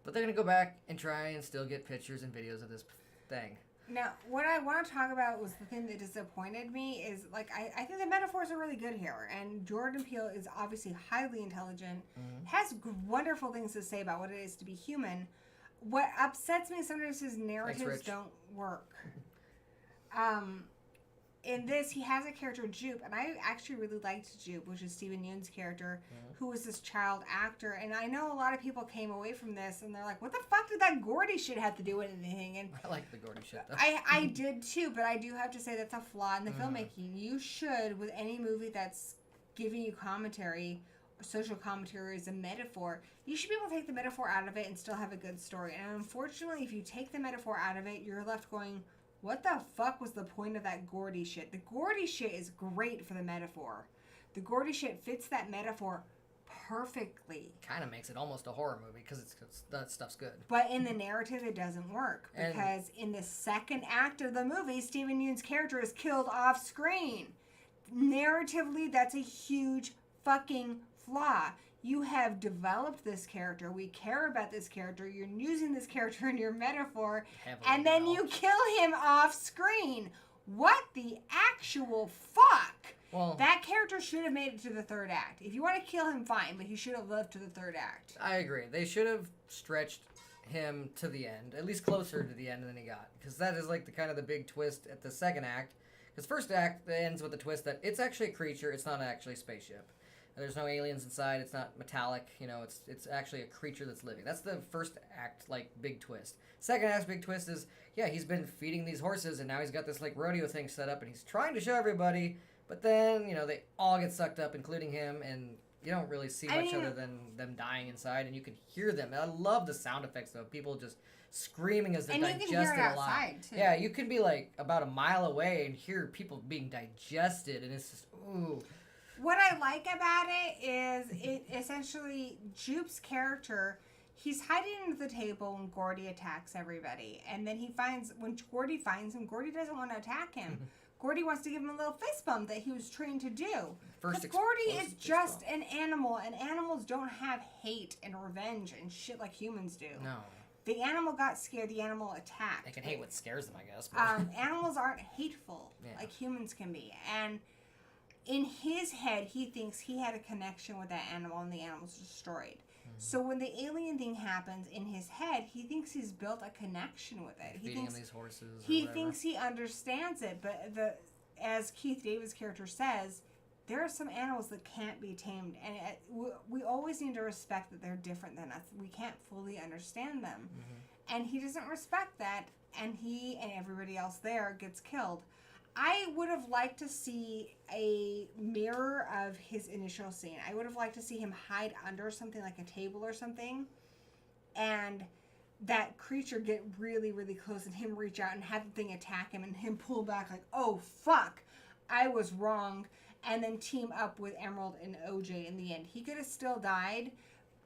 But they're going to go back and try and still get pictures and videos of this thing. Now, what I want to talk about was the thing that disappointed me is, like, I think the metaphors are really good here. And Jordan Peele is obviously highly intelligent, has wonderful things to say about what it is to be human. What upsets me sometimes is narratives don't work. In this, he has a character, Jupe, and I actually really liked Jupe, which is Steven Yeun's character, who was this child actor. And I know a lot of people came away from this, and they're like, what the fuck did that Gordy shit have to do with anything? And I like the Gordy shit, though. I did, too, but I do have to say that's a flaw in the filmmaking. You should, with any movie that's giving you commentary, social commentary as a metaphor, you should be able to take the metaphor out of it and still have a good story. And unfortunately, if you take the metaphor out of it, you're left going, what the fuck was the point of that Gordy shit? The Gordy shit is great for the metaphor. The Gordy shit fits that metaphor perfectly. Kind of makes it almost a horror movie because that stuff's good. But in the narrative, it doesn't work. Because in the second act of the movie, Steven Yeun's character is killed off screen. Narratively, that's a huge fucking flaw. You have developed this character. We care about this character. You're using this character in your metaphor. And then you kill him off screen. What the actual fuck? Well, that character should have made it to the third act. If you want to kill him, fine, but he should have lived to the third act. I agree. They should have stretched him to the end, at least closer to the end than he got. Because that is like the big twist at the second act. Because first act ends with the twist that it's actually a creature. It's not actually a spaceship. There's no aliens inside. It's not metallic. It's actually a creature that's living. That's the first act, big twist. Second act, big twist is, he's been feeding these horses, and now he's got this, rodeo thing set up, and he's trying to show everybody, but then, they all get sucked up, including him, and you don't really see much other than them dying inside, and you can hear them. And I love the sound effects, though. People just screaming as they're digested alive. And you can hear it outside, too. Yeah, you can be, about a mile away and hear people being digested, and it's just, ooh. What I like about it is it essentially, Jupe's character, he's hiding under the table when Gordy attacks everybody. And then when Gordy finds him, Gordy doesn't want to attack him. Gordy wants to give him a little fist bump that he was trained to do. Because Gordy is just an animal, and animals don't have hate and revenge and shit like humans do. No. The animal got scared, the animal attacked. They can hate what scares them, I guess. But... animals aren't hateful like humans can be. And in his head, he thinks he had a connection with that animal and the animal's destroyed. So when the alien thing happens in his head, he thinks he's built a connection with it. He thinks these horses. He thinks he understands it, but as Keith David's character says, there are some animals that can't be tamed, and we always need to respect that they're different than us. We can't fully understand them, and he doesn't respect that, and he and everybody else there gets killed. I would have liked to see a mirror of his initial scene. I would have liked to see him hide under something like a table or something, and that creature get really, really close and him reach out and have the thing attack him and him pull back like, oh, fuck, I was wrong, and then team up with Emerald and OJ in the end. He could have still died,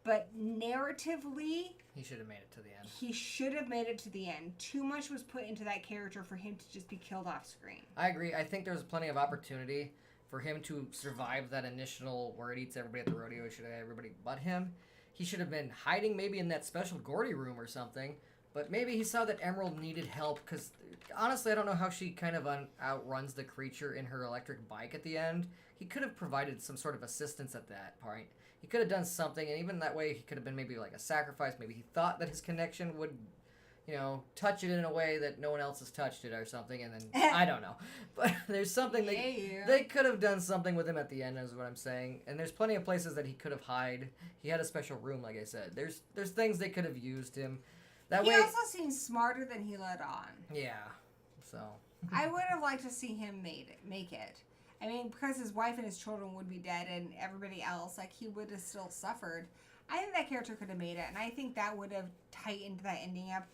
but narratively... he should have made it to the end. He should have made it to the end. Too much was put into that character for him to just be killed off screen. I agree. I think there was plenty of opportunity for him to survive that initial where it eats everybody at the rodeo, it should have everybody but him. He should have been hiding maybe in that special Gordy room or something. But maybe he saw that Emerald needed help because, honestly, I don't know how she kind of outruns the creature in her electric bike at the end. He could have provided some sort of assistance at that point. He could have done something, and even that way he could have been maybe like a sacrifice. Maybe he thought that his connection would, touch it in a way that no one else has touched it or something, and then, I don't know. But there's something they could have done something with him at the end, is what I'm saying. And there's plenty of places that he could have hid. He had a special room, like I said. There's things they could have used him. That way, also seems smarter than he let on. Yeah, so. I would have liked to see him make it. I mean, because his wife and his children would be dead and everybody else, like, he would have still suffered. I think that character could have made it, and I think that would have tightened that ending up.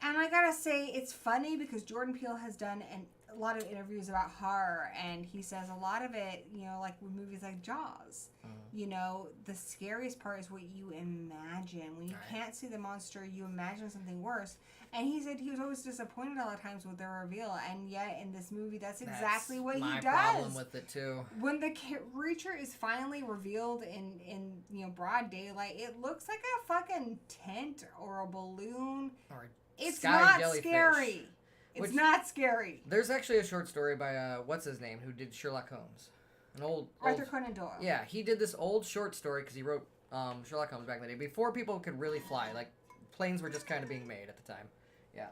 And I gotta say, it's funny because Jordan Peele has done a lot of interviews about horror, and he says a lot of it, like with movies like Jaws, the scariest part is what you imagine. When you can't see the monster, you imagine something worse. And he said he was always disappointed a lot of times with the reveal, and yet in this movie, that's exactly what he does. My problem with it too. When the creature is finally revealed in broad daylight, it looks like a fucking tent or a balloon. It's not scary. It's not scary. There's actually a short story by what's his name, who did Sherlock Holmes, an old Arthur Conan Doyle. Yeah, he did this old short story because he wrote Sherlock Holmes back in the day before people could really fly. Like planes were just kind of being made at the time. Yeah.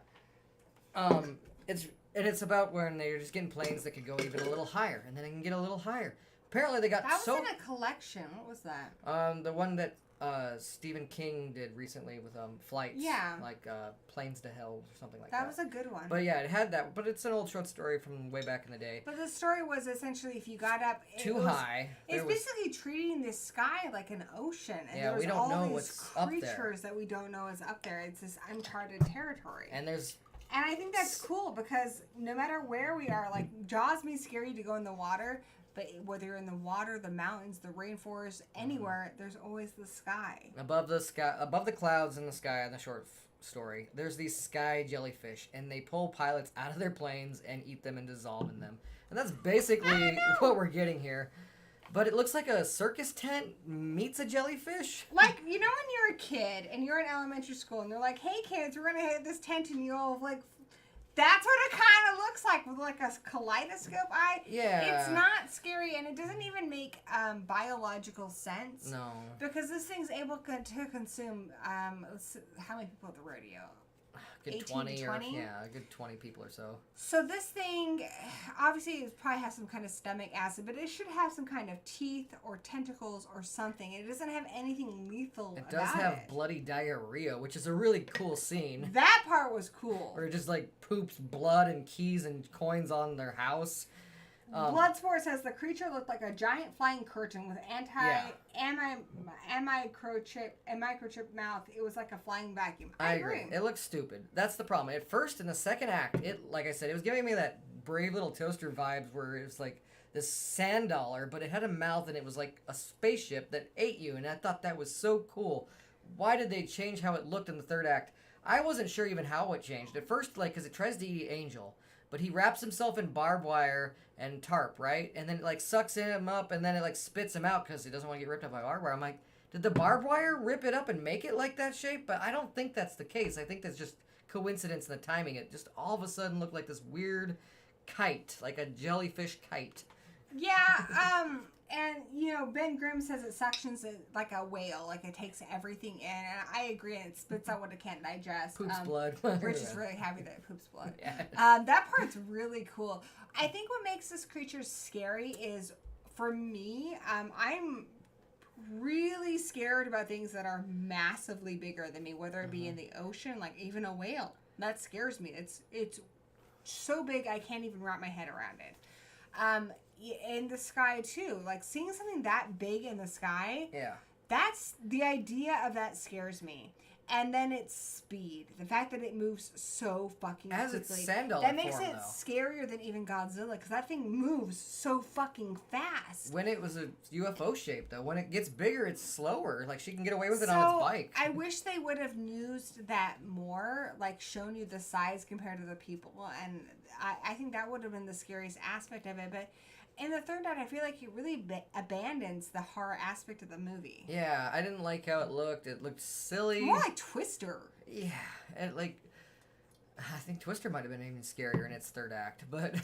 It's about when they're just getting planes that could go even a little higher, and then they can get a little higher. Apparently they got that was in a collection. What was that? The one that Stephen King did recently with flights. Yeah. Like Planes to Hell or something like that. That was a good one. But yeah, it had that. But it's an old short story from way back in the day. But the story was essentially if you got up too high. It's basically treating the sky like an ocean. And yeah, we don't know what's up there. Creatures that we don't know is up there. It's this uncharted territory. And I think that's cool because no matter where we are, like Jaws means scary to go in the water. But whether you're in the water, the mountains, the rainforest, anywhere, there's always the sky. Above the clouds in the sky in the short story, there's these sky jellyfish, and they pull pilots out of their planes and eat them and dissolve in them. And that's basically what we're getting here. But it looks like a circus tent meets a jellyfish. Like, when you're a kid and you're in elementary school and they're like, hey kids, we're going to hit this tent and you all like... That's what it kind of looks like with like a kaleidoscope eye. Yeah. It's not scary and it doesn't even make biological sense. No. Because this thing's able to consume, how many people at the rodeo? A good 20 or, a good 20 people or so. So this thing, obviously it probably has some kind of stomach acid, but it should have some kind of teeth or tentacles or something. It doesn't have anything lethal about it. It does have bloody diarrhea, which is a really cool scene. That part was cool. Where it just like poops blood and keys and coins on their house. Bloodsport says the creature looked like a giant flying curtain with microchip mouth. It was like a flying vacuum. I agree. It looks stupid. That's the problem. At first, in the second act, like I said, it was giving me that Brave Little Toaster vibes where it was like this sand dollar, but it had a mouth and it was like a spaceship that ate you, and I thought that was so cool. Why did they change how it looked in the third act? I wasn't sure even how it changed. At first, because it tries to eat Angel, but he wraps himself in barbed wire and tarp, right? And then it sucks him up, and then it spits him out because he doesn't want to get ripped up by barbed wire. I'm like, did the barbed wire rip it up and make it like that shape? But I don't think that's the case. I think that's just coincidence in the timing. It just all of a sudden looked like this weird kite, like a jellyfish kite. Yeah, and Ben Grimm says it suctions it like a whale, like it takes everything in, and I agree, and it spits out what it can't digest. Poops blood. Rich is really happy that it poops blood. Yeah. That part's really cool. I think what makes this creature scary is, for me, I'm really scared about things that are massively bigger than me, whether it be in the ocean, like even a whale. That scares me. It's so big I can't even wrap my head around it. In the sky too, like seeing something that big in the sky, that's the idea of that scares me. And then its speed, the fact that it moves so fucking quickly, its sand dollar that makes form, it scarier than even Godzilla, because that thing moves so fucking fast. When it was a UFO shape, though, when it gets bigger, it's slower. Like she can get away with it on its bike. I wish they would have used that more, like shown you the size compared to the people, and I think that would have been the scariest aspect of it. But in the third act, I feel like it really abandons the horror aspect of the movie. Yeah, I didn't like how it looked. It looked silly. It's more like Twister. Yeah, and like, I think Twister might have been even scarier in its third act, but...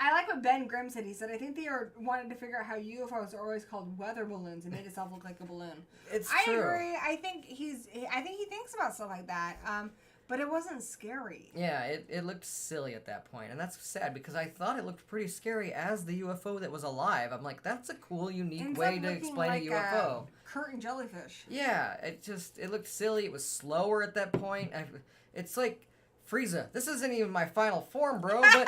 I like what Ben Grimm said. He said, I think they wanted to figure out how UFOs are always called weather balloons and made itself look like a balloon. It's I true. agree. I think he thinks about stuff like that. But it wasn't scary. Yeah, it looked silly at that point, and that's sad because I thought it looked pretty scary as the UFO that was alive. I'm like, that's a cool, unique way to explain like a UFO. Curtain jellyfish. Yeah, it looked silly. It was slower at that point. It's like Frieza. This isn't even my final form, bro. But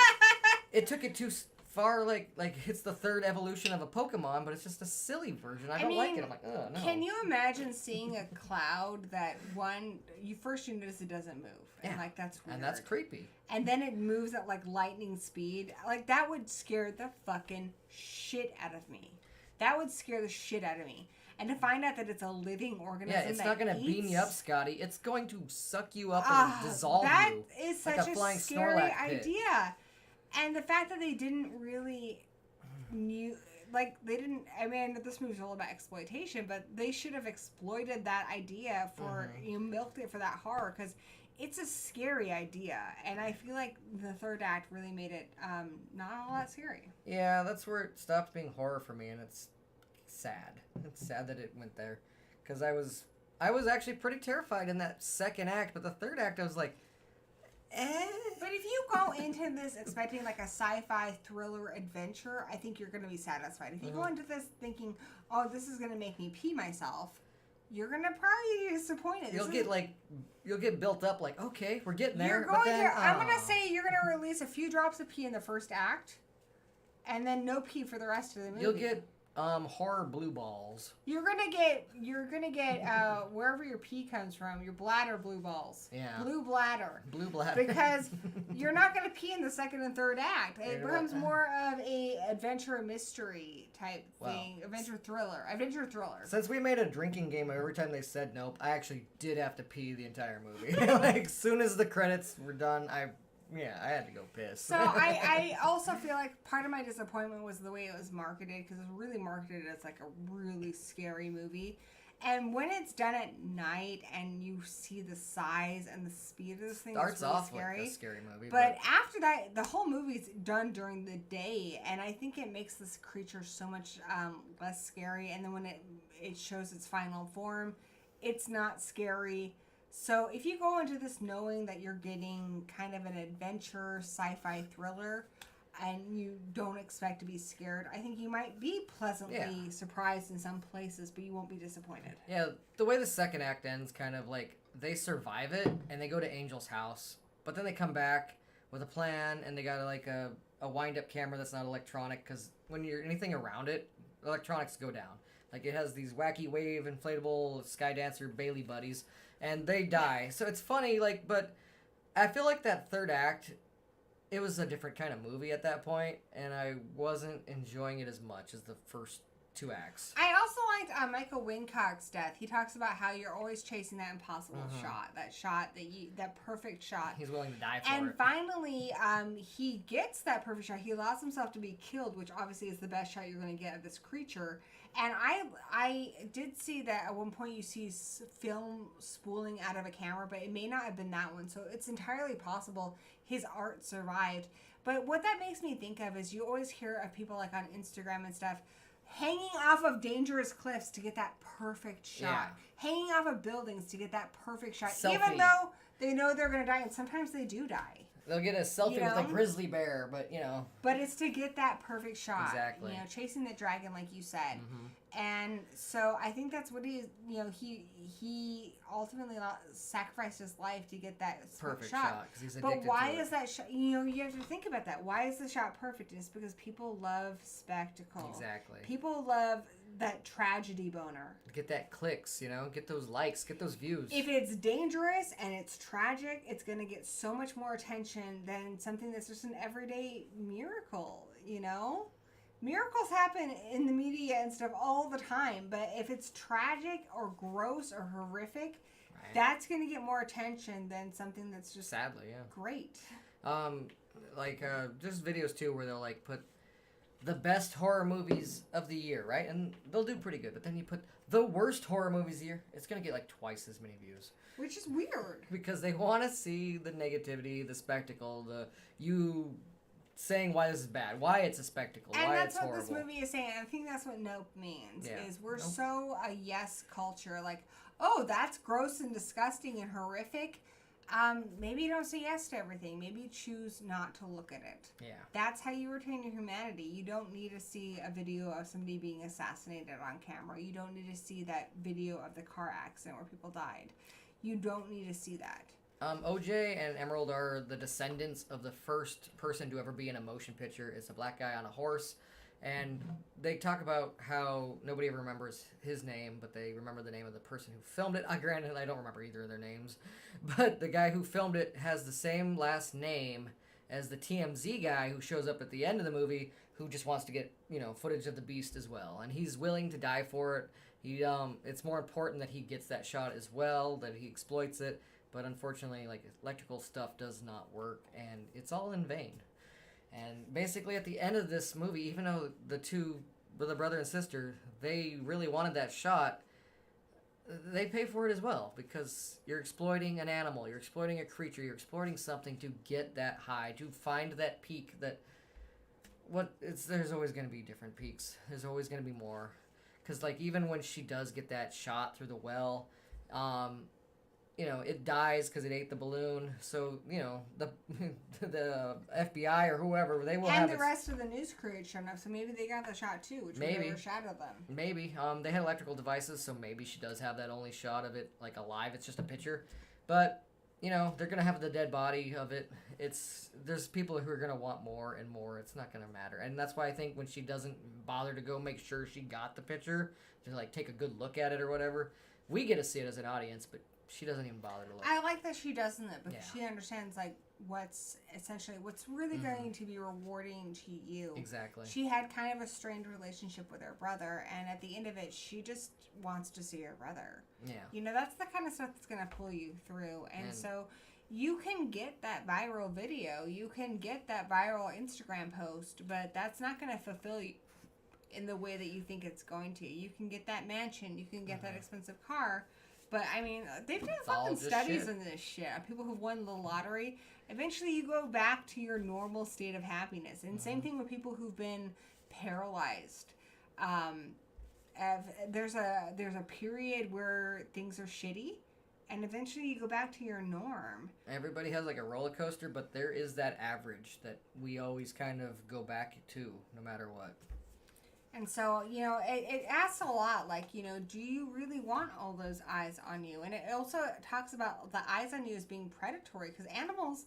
it took it too far. Like it's the third evolution of a Pokemon, but it's just a silly version. I don't like it. I'm like, oh no. Can you imagine seeing a cloud that you notice it doesn't move, and like that's weird. And that's creepy. And then it moves at like lightning speed. Like that would scare the fucking shit out of me. That would scare the shit out of me. And to find out that it's a living organism. Yeah, it's not going to beam you up, Scotty. It's going to suck you up and dissolve you. That is such like a flying scary Snorlax idea. And the fact that they didn't really I mean, this movie's all about exploitation, but they should have exploited that idea for, milked it for that horror, because it's a scary idea. And I feel like the third act really made it not all that scary. Yeah, that's where it stopped being horror for me, and it's sad. It's sad that it went there, because I was actually pretty terrified in that second act, but the third act I was like, But if you go into this expecting like a sci-fi thriller adventure, I think you're going to be satisfied. If you go into this thinking, oh, this is going to make me pee myself, you're going to probably be disappointed. You'll get built up like, okay, we're getting there. I'm going to say you're going to release a few drops of pee in the first act, and then no pee for the rest of the movie. You'll get horror blue balls. You're gonna get wherever your pee comes from, your bladder blue balls. Yeah. Blue bladder. Blue bladder. Because you're not gonna pee in the second and third act. It becomes more of a adventure mystery type thing. Adventure thriller. Since we made a drinking game every time they said nope, I actually did have to pee the entire movie. Like, as soon as the credits were done, I had to go piss. So I also feel like part of my disappointment was the way it was marketed, because it was really marketed as like a really scary movie. And when it's done at night and you see the size and the speed of this thing, starts it's really off scary. like a scary movie. But after that, the whole movie's done during the day, and I think it makes this creature so much less scary. And then when it shows its final form, it's not scary. So if you go into this knowing that you're getting kind of an adventure sci-fi thriller and you don't expect to be scared, I think you might be pleasantly surprised in some places, but you won't be disappointed. Yeah, the way the second act ends, kind of like they survive it and they go to Angel's house, but then they come back with a plan and they got like a wind-up camera that's not electronic, because when you're anything around it, electronics go down. Like it has these wacky wave inflatable sky dancer Bailey buddies, and they die. So it's funny, like, but I feel like that third act, it was a different kind of movie at that point, and I wasn't enjoying it as much as the first two acts. I also liked Michael Wincock's death. He talks about how you're always chasing that impossible shot, that perfect shot. He's willing to die for it. And finally, he gets that perfect shot. He allows himself to be killed, which obviously is the best shot you're going to get of this creature. And I did see that at one point you see film spooling out of a camera, but it may not have been that one. So it's entirely possible his art survived. But what that makes me think of is you always hear of people like on Instagram and stuff hanging off of dangerous cliffs to get that perfect shot. Hanging off of buildings to get that perfect shot. Selfie. Even though they know they're going to die, and sometimes they do die. They'll get a selfie with a grizzly bear, but But it's to get that perfect shot. Exactly. Chasing the dragon, like you said. And so I think that's what he ultimately sacrificed his life to get that perfect shot. Because he's addicted But why to is that shot? You have to think about that. Why is the shot perfect? It's because people love spectacle. Exactly. People love that tragedy boner. Get that clicks, get those likes, get those views. If it's dangerous and it's tragic, it's going to get so much more attention than something that's just an everyday miracle, Miracles happen in the media and stuff all the time, but if it's tragic or gross or horrific, that's going to get more attention than something that's just sadly, great. Just videos too where they'll like put the best horror movies of the year, right? And they'll do pretty good. But then you put the worst horror movies of the year, it's going to get like twice as many views. Which is weird. Because they want to see the negativity, the spectacle, you saying why this is bad, why it's a spectacle, and why that's it's what horrible. this movie is saying. I think that's what Nope means, is we're Nope. so a yes culture. Like, oh, that's gross and disgusting and horrific. Maybe you don't say yes to everything. Maybe you choose not to look at it. Yeah. That's how you retain your humanity. You don't need to see a video of somebody being assassinated on camera. You don't need to see that video of the car accident where people died. You don't need to see that. OJ and Emerald are the descendants of the first person to ever be in a motion picture. It's a black guy on a horse. And they talk about how nobody ever remembers his name, but they remember the name of the person who filmed it. Granted, I don't remember either of their names. But the guy who filmed it has the same last name as the TMZ guy who shows up at the end of the movie, who just wants to get, footage of the beast as well. And he's willing to die for it. It's more important that he gets that shot as well, that he exploits it. But unfortunately, like, electrical stuff does not work, and it's all in vain. And basically at the end of this movie, even though the brother and sister, they really wanted that shot, they pay for it as well, because you're exploiting an animal, you're exploiting a creature, you're exploiting something to get that high, to find that peak there's always going to be different peaks. There's always going to be more. Because, like, even when she does get that shot through the well, it dies because it ate the balloon. So, the FBI or whoever, they will have And the rest of the news crew had shown up, so maybe they got the shot too, which would have overshadowed them. Maybe. They had electrical devices, so maybe she does have that only shot of it, like, alive. It's just a picture. But, they're going to have the dead body of it. There's people who are going to want more and more. It's not going to matter. And that's why I think when she doesn't bother to go make sure she got the picture, to, like, take a good look at it or whatever, we get to see it as an audience, but she doesn't even bother to look. I like that she doesn't, because she understands, like, what's really going to be rewarding to you. Exactly. She had kind of a strained relationship with her brother, and at the end of it, she just wants to see her brother. Yeah. That's the kind of stuff that's going to pull you through. And so you can get that viral video, you can get that viral Instagram post, but that's not going to fulfill you in the way that you think it's going to. You can get that mansion, you can get that expensive car, but I mean, they've done fucking studies on this shit. People who've won the lottery, eventually you go back to your normal state of happiness. And same thing with people who've been paralyzed. There's a period where things are shitty, and eventually you go back to your norm. Everybody has like a roller coaster, but there is that average that we always kind of go back to, no matter what. And so, it asks a lot, like, do you really want all those eyes on you? And it also talks about the eyes on you as being predatory, because animals,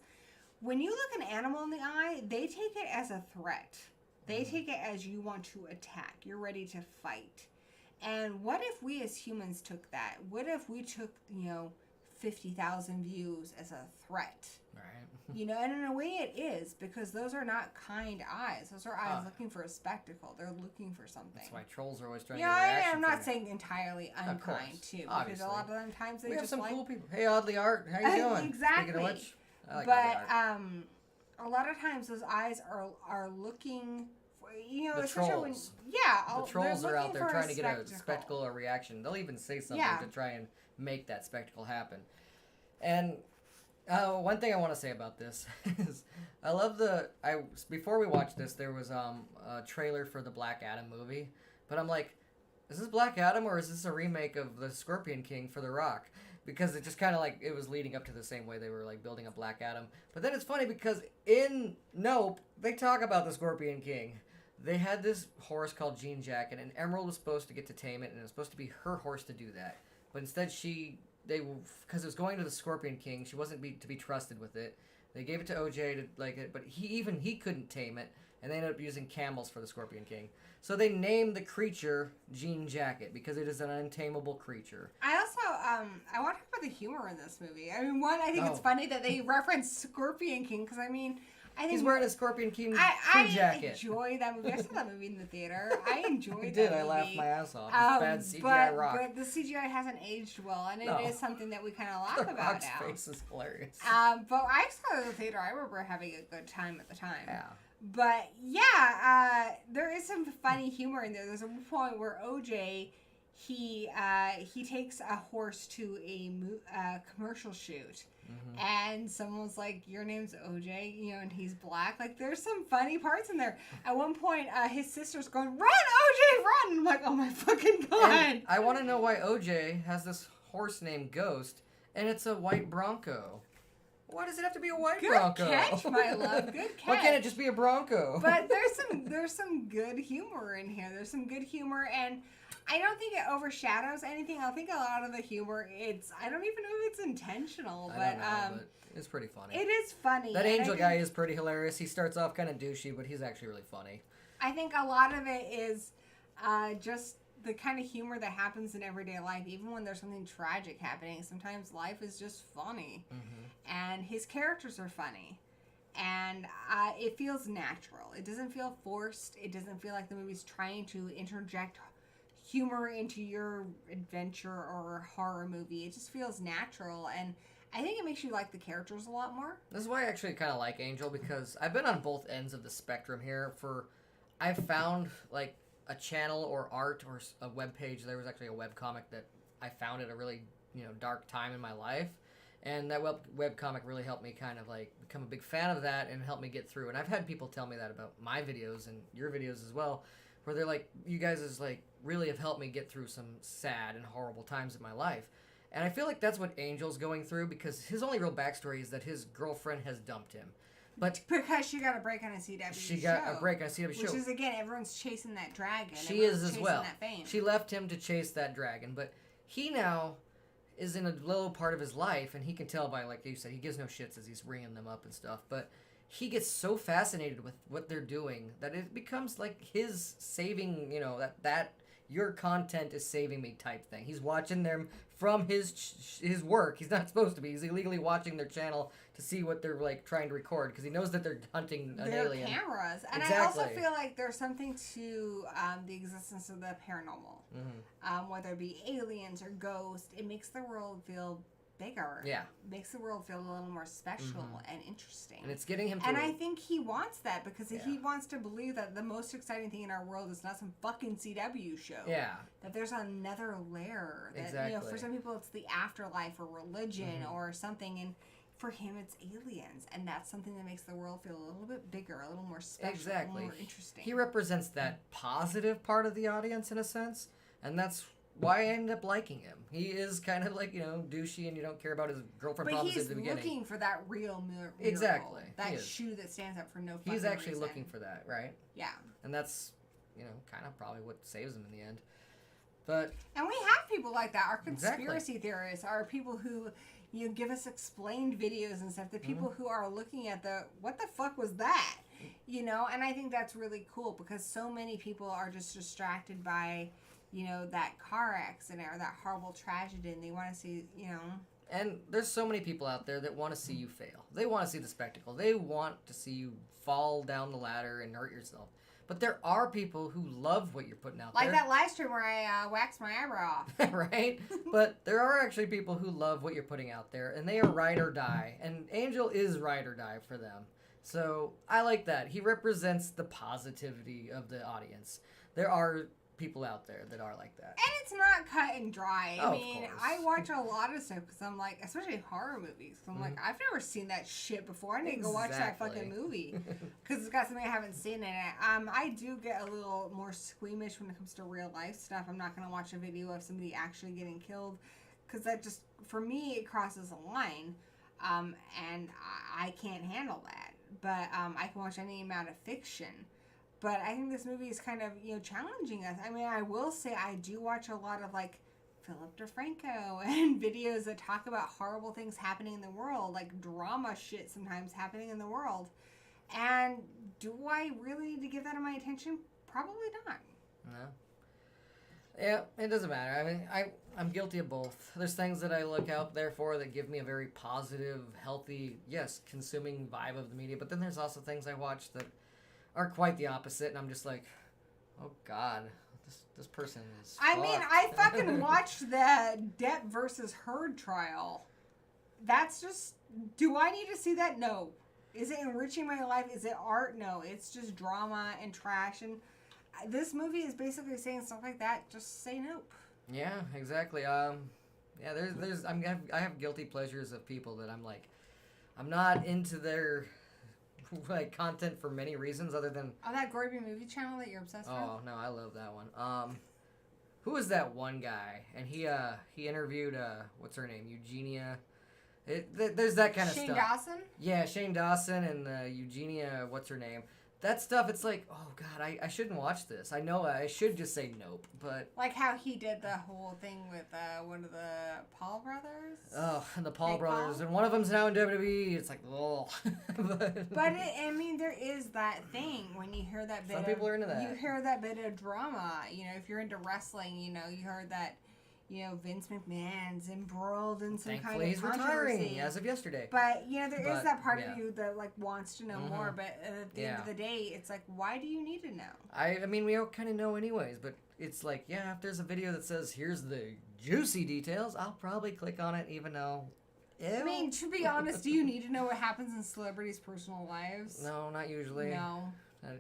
when you look an animal in the eye, they take it as a threat. They take it as you want to attack. You're ready to fight. And what if we as humans took that? What if we took, 50,000 views as a threat? Right. And in a way it is, because those are not kind eyes. Those are eyes looking for a spectacle. They're looking for something. That's why trolls are always trying to get a reaction. I'm not saying entirely unkind, too. Because Obviously. a lot of them times they we just have some like... cool people. Hey, Oddly Art, how you doing? Exactly. Speaking of which, I like but Oddly Art. a lot of times those eyes are looking for, the especially trolls. when... The trolls are out there trying to get a spectacle. spectacle or reaction. They'll even say something to try and make that spectacle happen. And... one thing I want to say about this is I love before we watched this, there was a trailer for the Black Adam movie, but I'm like, is this Black Adam or is this a remake of the Scorpion King for The Rock? Because it just kind of like, it was leading up to the same way they were like building up Black Adam. But then it's funny because in Nope, they talk about the Scorpion King. They had this horse called Jean Jacket, and Emerald was supposed to get to tame it, and it was supposed to be her horse to do that. But instead because it was going to the Scorpion King, she wasn't to be trusted with it. They gave it to OJ to like it, but he couldn't tame it, and they ended up using camels for the Scorpion King. So they named the creature Jean Jacket because it is an untamable creature. I also I want to talk about the humor in this movie. I mean, I think it's funny that they reference Scorpion King, because I mean, He's wearing a Scorpion King I jacket. enjoy that movie. I saw that movie in the theater. I enjoyed that did. movie. I laughed my ass off. It's bad CGI rock. But the CGI hasn't aged well, and it is something that we kind of laugh the about Rock's now. face is hilarious. But I saw it in the theater. I remember having a good time at the time. Yeah. But yeah, there is some funny humor in there. There's a point where OJ, he takes a horse to a commercial shoot, and someone's like, "Your name's OJ," and he's black. Like, there's some funny parts in there. At one point, his sister's going, "Run, OJ, run!" I'm like, "Oh my fucking god!" And I want to know why OJ has this horse named Ghost, and it's a white Bronco. Why does it have to be a white Bronco? Good catch, my love. Good catch. Why can't it just be a Bronco? But there's some good humor in here. There's some good humor, and I don't think it overshadows anything. I think a lot of the humor, I don't even know if it's intentional, but it's pretty funny. It is funny. That Angel guy is pretty hilarious. He starts off kind of douchey, but he's actually really funny. I think a lot of it is just the kind of humor that happens in everyday life, even when there's something tragic happening. Sometimes life is just funny, and his characters are funny, and it feels natural. It doesn't feel forced. It doesn't feel like the movie's trying to interject humor into your adventure or horror movie. It just feels natural, and I think it makes you like the characters a lot more. This is why I actually kind of like Angel, because I've been on both ends of the spectrum here. I've found like a channel or art or a web page. There was actually a web comic that I found at a really dark time in my life, and that web comic really helped me kind of like become a big fan of that and help me get through. And I've had people tell me that about my videos and your videos as well, where they're like, you guys is like really have helped me get through some sad and horrible times in my life. And I feel like that's what Angel's going through, because his only real backstory is that his girlfriend has dumped him. But because she got a break on a CW She got a break on a CW show. Which is, again, everyone's chasing that dragon. She is as well. That fame. She left him to chase that dragon. But he now is in a low part of his life, and he can tell by, like you said, he gives no shits as he's ringing them up and stuff. But he gets so fascinated with what they're doing that it becomes like his saving, that your content is saving me type thing. He's watching them from his work. He's not supposed to be. He's illegally watching their channel to see what they're like trying to record, because he knows that they're hunting an alien. Their cameras. And exactly. I also feel like there's something to the existence of the paranormal. Whether it be aliens or ghosts, it makes the world feel bigger. Yeah. Makes the world feel a little more special and interesting. And it's getting him to... And I think he wants that, because he wants to believe that the most exciting thing in our world is not some fucking CW show. Yeah. That there's another layer. That, exactly. For some people it's the afterlife or religion or something, and for him it's aliens, and that's something that makes the world feel a little bit bigger, a little more special, a little more interesting. He represents that positive part of the audience in a sense, and that's why I ended up liking him. He is kind of like, douchey, and you don't care about his girlfriend problems at the beginning. But he's looking for that real miracle. Exactly. That shoe that stands up for no fucking He's actually reason. looking for that, right? Yeah. And that's, kind of probably what saves him in the end. And we have people like that. Our conspiracy theorists are people who, give us explained videos and stuff. The people who are looking at what the fuck was that? And I think that's really cool, because so many people are just distracted by... that car accident or that horrible tragedy, and they want to see, And there's so many people out there that want to see you fail. They want to see the spectacle. They want to see you fall down the ladder and hurt yourself. But there are people who love what you're putting out there. Like that live stream where I waxed my eyebrow off. Right? But there are actually people who love what you're putting out there, and they are ride or die. And Angel is ride or die for them. So I like that. He represents the positivity of the audience. There are people out there that are like that. And it's not cut and dry. Of I course. I watch a lot of stuff because I'm like, especially horror movies. Cause I'm like, I've never seen that shit before. I need to go watch that fucking movie because it's got something I haven't seen in it. I do get a little more squeamish when it comes to real life stuff. I'm not going to watch a video of somebody actually getting killed, because that just, for me, it crosses a line, and I can't handle that. But I can watch any amount of fiction. But I think this movie is kind of, challenging us. I mean, I will say I do watch a lot of, like, Philip DeFranco and videos that talk about horrible things happening in the world, like drama shit sometimes happening in the world. And do I really need to give that my attention? Probably not. No. Yeah, it doesn't matter. I mean, I'm guilty of both. There's things that I look out there for that give me a very positive, healthy, yes, consuming vibe of the media. But then there's also things I watch that are quite the opposite, and I'm just like, oh God, this person is. I mean, I fucking watched the Depp versus Heard trial. That's just. Do I need to see that? No. Is it enriching my life? Is it art? No. It's just drama and trash. And this movie is basically saying stuff like that. Just say nope. Yeah, exactly. Yeah, I have guilty pleasures of people that I'm like, I'm not into their like content for many reasons other than. Oh, that Gory movie channel that you're obsessed with? Oh no, I love that one. Who was that one guy? And he interviewed what's her name, Eugenia. There's that kind of stuff. Shane Dawson? Yeah, Shane Dawson and Eugenia, what's her name? That stuff, it's like, oh God, I shouldn't watch this. I know I should just say nope, but... Like how he did the whole thing with one of the Paul brothers? Oh, and the Paul brothers. Paul? And one of them's now in WWE. It's like, oh. I mean, there is that thing when you hear that bit Some people are into that. You hear that bit of drama. You know, if you're into wrestling, you heard that... Vince McMahon's embroiled in some Thankfully, kind of he's controversy. retiring as of yesterday. But, there is that part of yeah. you that, like, wants to know more. But at the end of the day, it's like, why do you need to know? I mean, we all kind of know anyways. But it's like, yeah, if there's a video that says, here's the juicy details, I'll probably click on it even though... Ew. I mean, to be honest, do you need to know what happens in celebrities' personal lives? No, not usually. No.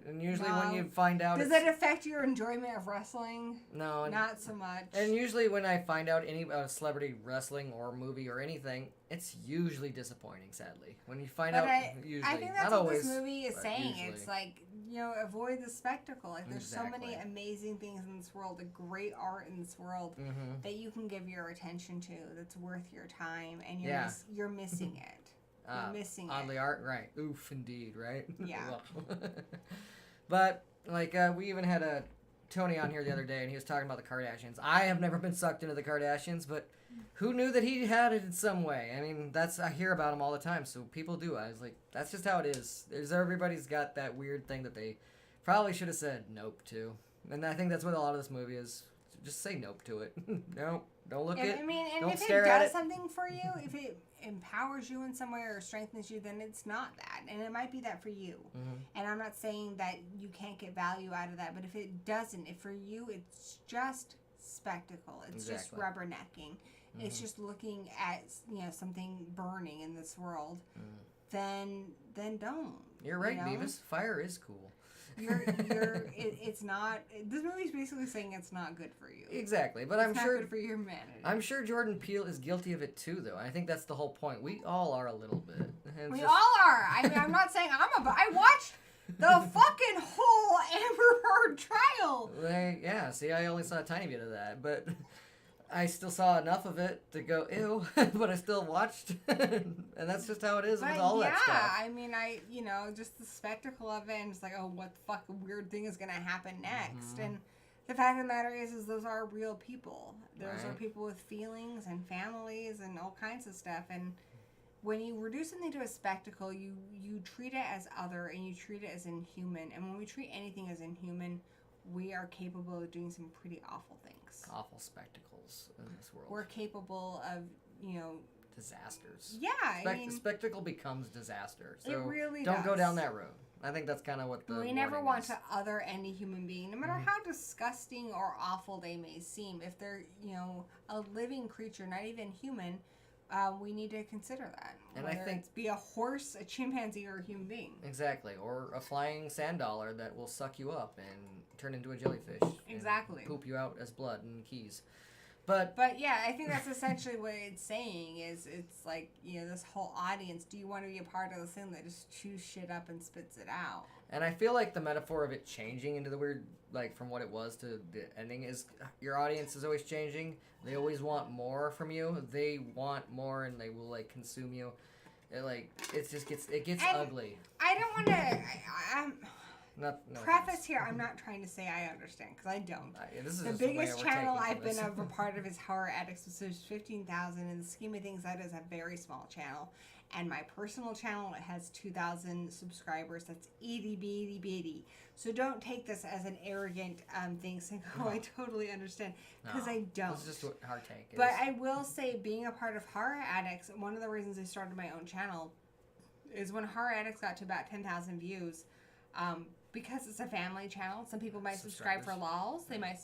And usually when you find out... Does that affect your enjoyment of wrestling? No. Not so much. And usually when I find out any celebrity wrestling or movie or anything, it's usually disappointing, sadly. When you find out, usually. I think that's not what always, this movie is saying. Usually. It's like, avoid the spectacle. Like, there's so many amazing things in this world, the great art in this world that you can give your attention to that's worth your time, and you're missing it. You're missing oddly it. art, right? Oof, indeed, right? Yeah. But like we even had Tony on here the other day, and he was talking about the Kardashians. I have never been sucked into the Kardashians, but who knew that he had it in some way? I mean, I hear about them all the time, so people do. I was like, that's just how it is. Everybody's got that weird thing that they probably should have said nope to, and I think that's what a lot of this movie is. Just say nope to it. Nope. Don't look at. I mean, and don't if stare it at does it. something for you, if it empowers you in some way or strengthens you, then it's not that, and it might be that for you. And I'm not saying that you can't get value out of that, but if it doesn't, if for you it's just spectacle, it's just rubbernecking, it's just looking at something burning in this world, then don't. You're right, Beavis. Fire is cool. It's not. This movie's basically saying it's not good for you. Exactly, but it's I'm not sure good for your humanity. I'm sure Jordan Peele is guilty of it too, though. I think that's the whole point. We all are a little bit. We all are. I mean, I'm not saying I watched the fucking whole Amber Heard trial. Yeah. See, I only saw a tiny bit of that, but I still saw enough of it to go ew. But I still watched, and that's just how it is with all that stuff. Yeah, I mean, just the spectacle of it, and it's like, oh, what the fuck weird thing is gonna happen next? And the fact of the matter is those are real people. Those are people with feelings and families and all kinds of stuff. And when you reduce something to a spectacle, you treat it as other and you treat it as inhuman. And when we treat anything as inhuman, we are capable of doing some pretty awful things. Awful spectacles in this world. We're capable of, disasters. Yeah, spectacle becomes disaster. So it really don't go does. down that road. I think that's kind of what the we never warning want is. to other any human being, no matter how disgusting or awful they may seem. If they're, a living creature, not even human, we need to consider that. And whether I think it's be a horse, a chimpanzee, or a human being. Exactly, or a flying sand dollar that will suck you up and turn into a jellyfish. Exactly. And poop you out as blood and keys. But yeah, I think that's essentially what it's saying is it's like, this whole audience, do you want to be a part of this thing that just chews shit up and spits it out? And I feel like the metaphor of it changing into the weird, like from what it was to the ending is your audience is always changing. They always want more from you. They want more and they will like consume you. It gets ugly. I don't want to, No preface here, I'm not trying to say I understand, because I don't. This is the biggest channel I've been a part of is Horror Addicts, which is 15,000. In the scheme of things, that is a very small channel. And my personal channel, it has 2,000 subscribers. That's itty bitty bitty. So don't take this as an arrogant thing saying, oh, I totally understand. Because I don't. That's just what our take is. But I will say, being a part of Horror Addicts, one of the reasons I started my own channel is when Horror Addicts got to about 10,000 views, because it's a family channel, some people might subscribe for lols. They might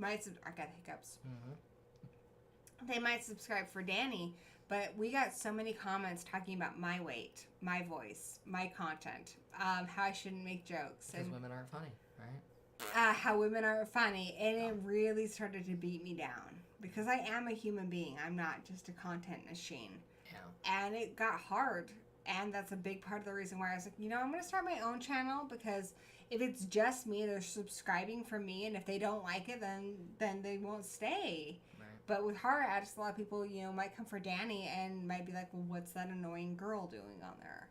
I got hiccups. Mm-hmm. They might subscribe for Danny, but we got so many comments talking about my weight, my voice, my content, how I shouldn't make jokes. Because women aren't funny, right? How women are funny, and it really started to beat me down because I am a human being. I'm not just a content machine. Yeah. And it got hard, and that's a big part of the reason why I was like, I'm going to start my own channel, because if it's just me, they're subscribing for me, and if they don't like it, then they won't stay. Right. But with Horror Addicts, a lot of people, might come for Danny and might be like, well, what's that annoying girl doing on there?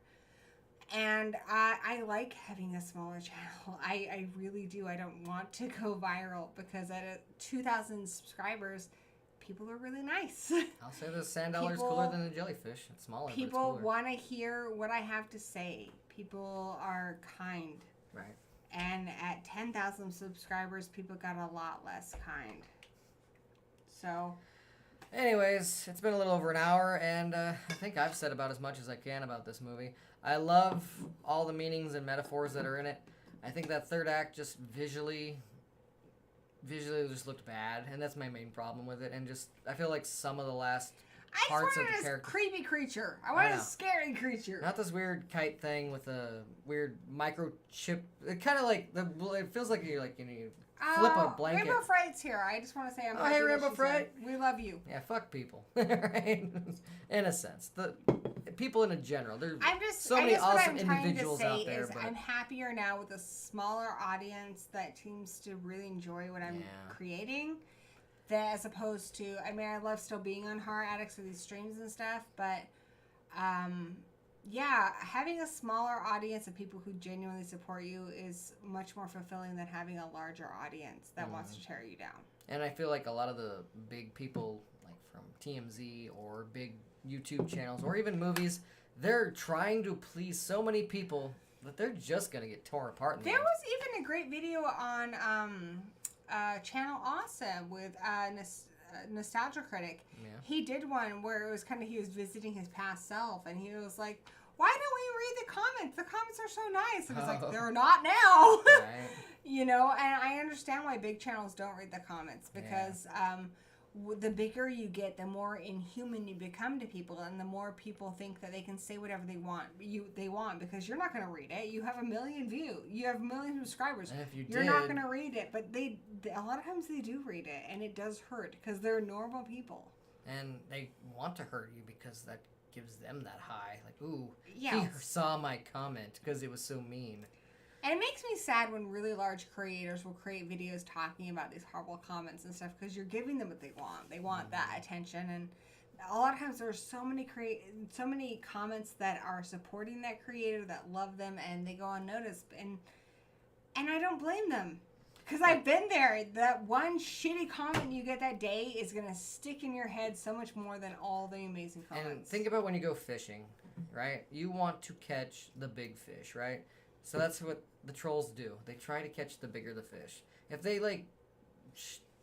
And I like having a smaller channel. I really do. I don't want to go viral, because at 2,000 subscribers, people are really nice. I'll say the sand dollar is cooler than the jellyfish. It's smaller, people want to hear what I have to say. People are kind. Right. And at 10,000 subscribers, people got a lot less kind. So... Anyways, it's been a little over an hour, and I think I've said about as much as I can about this movie. I love all the meanings and metaphors that are in it. I think that third act just visually just looked bad, and that's my main problem with it. And just, I feel like some of the last parts of the character... creepy creature. I want a scary creature. Not this weird kite thing with a weird microchip. It kind of like, it feels like you flip a blanket. Rainbow Fright's here. I just want to say I'm happy. Hey, Rainbow Fright. We love you. Yeah, fuck people. Right? In a sense. The people in a general. There's so many awesome individuals out there. But I'm happier now with a smaller audience that seems to really enjoy what I'm creating. That, as opposed to, I mean, I love still being on Horror Addicts with these streams and stuff, but having a smaller audience of people who genuinely support you is much more fulfilling than having a larger audience that wants to tear you down. And I feel like a lot of the big people, like from TMZ or big YouTube channels or even movies, they're trying to please so many people that they're just going to get torn apart. There was even a great video on Channel Awesome with Nostalgia Critic. Yeah. He did one where it was he was visiting his past self, and he was like, why don't we read the comments? The comments are so nice. And it's like, they're not now. Right. And I understand why big channels don't read the comments, because the bigger you get, the more inhuman you become to people, and the more people think that they can say whatever they want, because you're not going to read it. You have 1 million views. You have 1 million subscribers. And if you're not going to read it, but they a lot of times they do read it, and it does hurt, because they're normal people. And they want to hurt you because that gives them that high. Like, ooh, he saw my comment because it was so mean. And it makes me sad when really large creators will create videos talking about these horrible comments and stuff, because you're giving them what they want. They want that attention, and a lot of times there's so many comments that are supporting that creator, that love them, and they go unnoticed. And I don't blame them, because I've been there. That one shitty comment you get that day is going to stick in your head so much more than all the amazing comments. And think about when you go fishing, right? You want to catch the big fish, right? So that's what the trolls do. They try to catch the bigger the fish. If they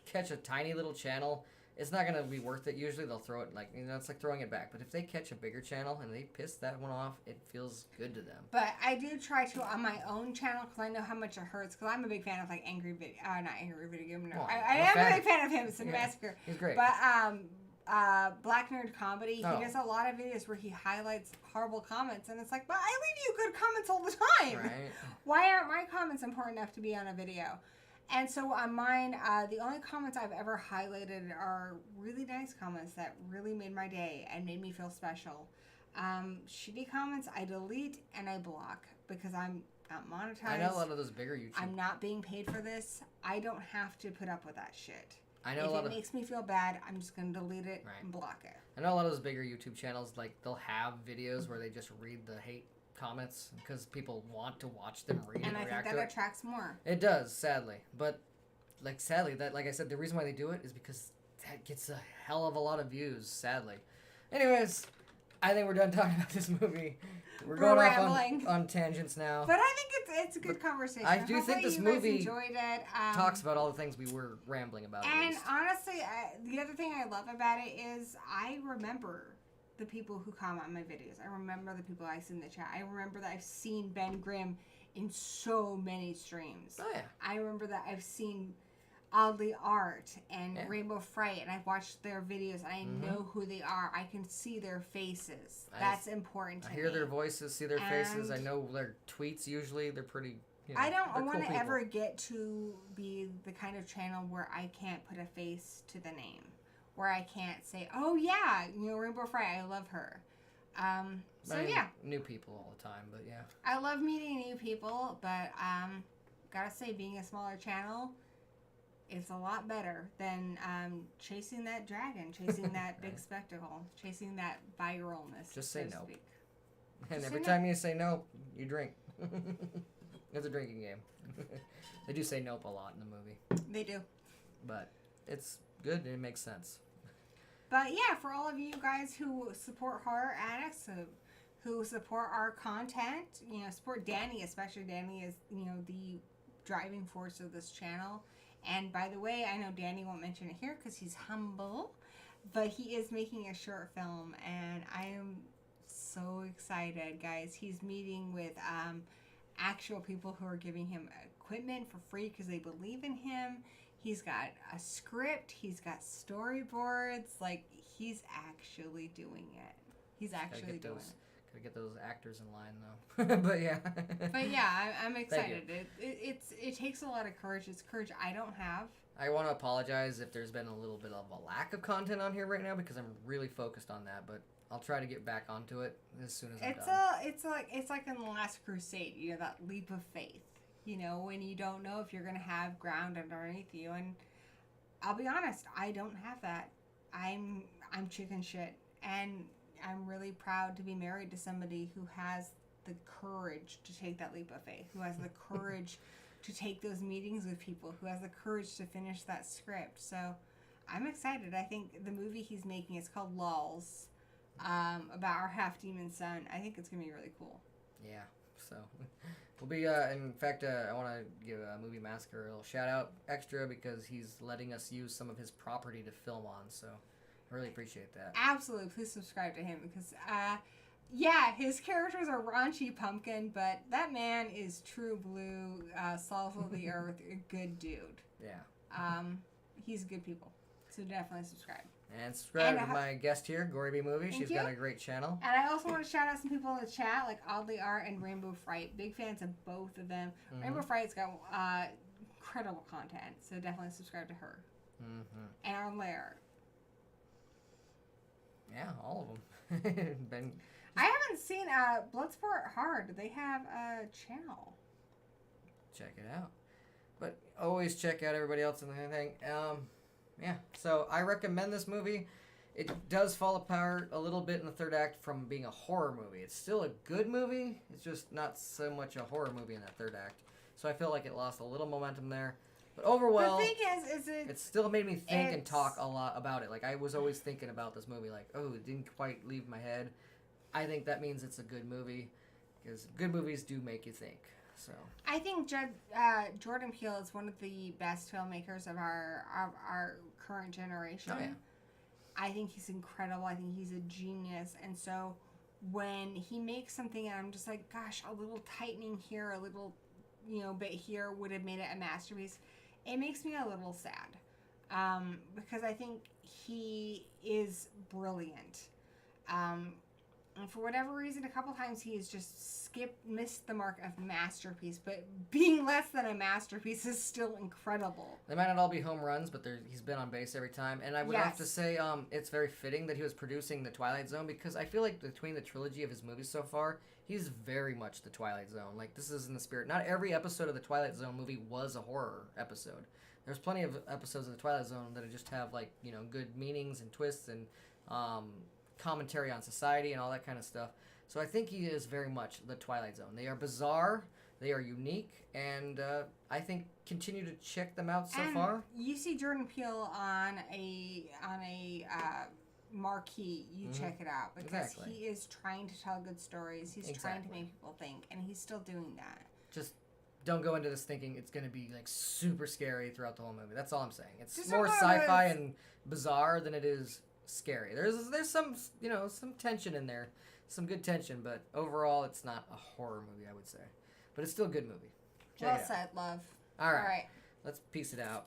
catch a tiny little channel, it's not gonna be worth it. Usually they'll throw it it's like throwing it back. But if they catch a bigger channel and they piss that one off, it feels good to them. But I do try to on my own channel, because I know how much it hurts. Because I'm a big fan of not Angry Video Game. No, I am a big fan of him. It's a massacre. He's great. But Black Nerd Comedy, he does a lot of videos where he highlights horrible comments, and it's like, but I leave you good comments all the time. Right. Why aren't my comments important enough to be on a video? And so on mine, the only comments I've ever highlighted are really nice comments that really made my day and made me feel special. Shitty comments I delete and I block, because I'm not monetized. I know a lot of those bigger YouTube. I'm not being paid for this. I don't have to put up with that shit. I know if it makes me feel bad, I'm just going to delete it and block it. I know a lot of those bigger YouTube channels, they'll have videos where they just read the hate comments because people want to watch them read and react to it. And I think that attracts more. It does, sadly. But, sadly, that, like I said, the reason why they do it is because that gets a hell of a lot of views, sadly. Anyways, I think we're done talking about this movie. We're We're going rambling. off on tangents now. But I think it's a good conversation. I do think this you guys movie enjoyed it. Talks about all the things we were rambling about. At And least. honestly, the other thing I love about it is I remember the people who comment on my videos. I remember the people I see in the chat. I remember that I've seen Ben Grimm in so many streams. Oh yeah. I remember that I've seen Oddly Art and Yeah. Rainbow Fright, and I've watched their videos. And I know who they are. I can see their faces. That's important to me. I hear their voices, see their faces. I And know their tweets usually. They're pretty. You know, I don't they're want cool to people. ever get to be the kind of channel where I can't put a face to the name. Where I can't say, oh yeah, Rainbow Fright, I love her. So I mean, yeah. New people all the time, but yeah. I love meeting new people, but gotta say, being a smaller channel is a lot better than chasing that dragon, chasing that big spectacle, chasing that viralness. Just say so to no. speak. And Just every say no. time you say no, you drink. It's a drinking game. They do say nope a lot in the movie, They do. but it's good and it makes sense. But yeah, for all of you guys who support Horror Addicts, who support our content, support Danny, especially. Danny is, the driving force of this channel. And by the way, I know Danny won't mention it here because he's humble, but he is making a short film, and I am so excited, guys. He's meeting with actual people who are giving him equipment for free because they believe in him. He's got a script. He's got storyboards. Like, he's actually doing it. He's actually doing it. Gotta get those actors in line, though. But yeah. But yeah, I'm excited. It takes a lot of courage. It's courage I don't have. I want to apologize if there's been a little bit of a lack of content on here right now because I'm really focused on that, but I'll try to get back onto it as soon as I'm done. It's like in The Last Crusade, that leap of faith. When you don't know if you're gonna have ground underneath you, and I'll be honest, I don't have that. I'm chicken shit, and I'm really proud to be married to somebody who has the courage to take that leap of faith, who has the courage to take those meetings with people, who has the courage to finish that script. So I'm excited. I think the movie he's making is called Lulls, about our half-demon son. I think it's going to be really cool. Yeah, so we'll be, in fact, I want to give Movie Massacre a little shout-out extra because he's letting us use some of his property to film on, so I really appreciate that. Absolutely. Please subscribe to him because, yeah, his characters are raunchy pumpkin, but that man is true blue, salt of the earth, a good dude. Yeah. He's good people. So definitely subscribe. And subscribe to my guest here, Gory B Movie. She's got a great channel. And I also want to shout out some people in the chat, like Oddly Art and Rainbow Fright. Big fans of both of them. Mm-hmm. Rainbow Fright's got incredible content, so definitely subscribe to her. Mm-hmm. And our lair. Yeah, all of them. I haven't seen Bloodsport Hard. Do they have a channel? Check it out. But always check out everybody else in the thing. Yeah, so I recommend this movie. It does fall apart a little bit in the third act from being a horror movie. It's still a good movie. It's just not so much a horror movie in that third act. So I feel like it lost a little momentum there. But overall, the thing is it still made me think and talk a lot about it. Like, I was always thinking about this movie, like, oh, it didn't quite leave my head. I think that means it's a good movie, because good movies do make you think. So I think Jordan Peele is one of the best filmmakers of our current generation. Oh, yeah. I think he's incredible. I think he's a genius. And so when he makes something and I'm just like, gosh, a little tightening here, a little, bit here would have made it a masterpiece, it makes me a little sad. Because I think he is brilliant. And for whatever reason, a couple times he has just missed the mark of masterpiece. But being less than a masterpiece is still incredible. They might not all be home runs, but he's been on base every time. And I would have to say it's very fitting that he was producing The Twilight Zone, because I feel like between the trilogy of his movies so far, he's very much The Twilight Zone. Like, this is in the spirit. Not every episode of The Twilight Zone movie was a horror episode. There's plenty of episodes of The Twilight Zone that just have, like, good meanings and twists and commentary on society and all that kind of stuff. So I think he is very much The Twilight Zone. They are bizarre, they are unique, and I think continue to check them out so far. You see Jordan Peele on a marquee, you check it out because Exactly. he is trying to tell good stories. He's trying to make people think, and he's still doing that. Just don't go into this thinking it's going to be like super scary throughout the whole movie. That's all I'm saying. It's Just more don't go into sci-fi this- and bizarre than it is scary. There's some some tension in there, some good tension, but overall it's not a horror movie, I would say. But it's still a good movie. Check Well it out. said, love. All right. All right. Let's piece it out.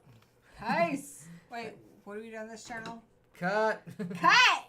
Nice. Wait, what do we do on this channel? Cut. Cut!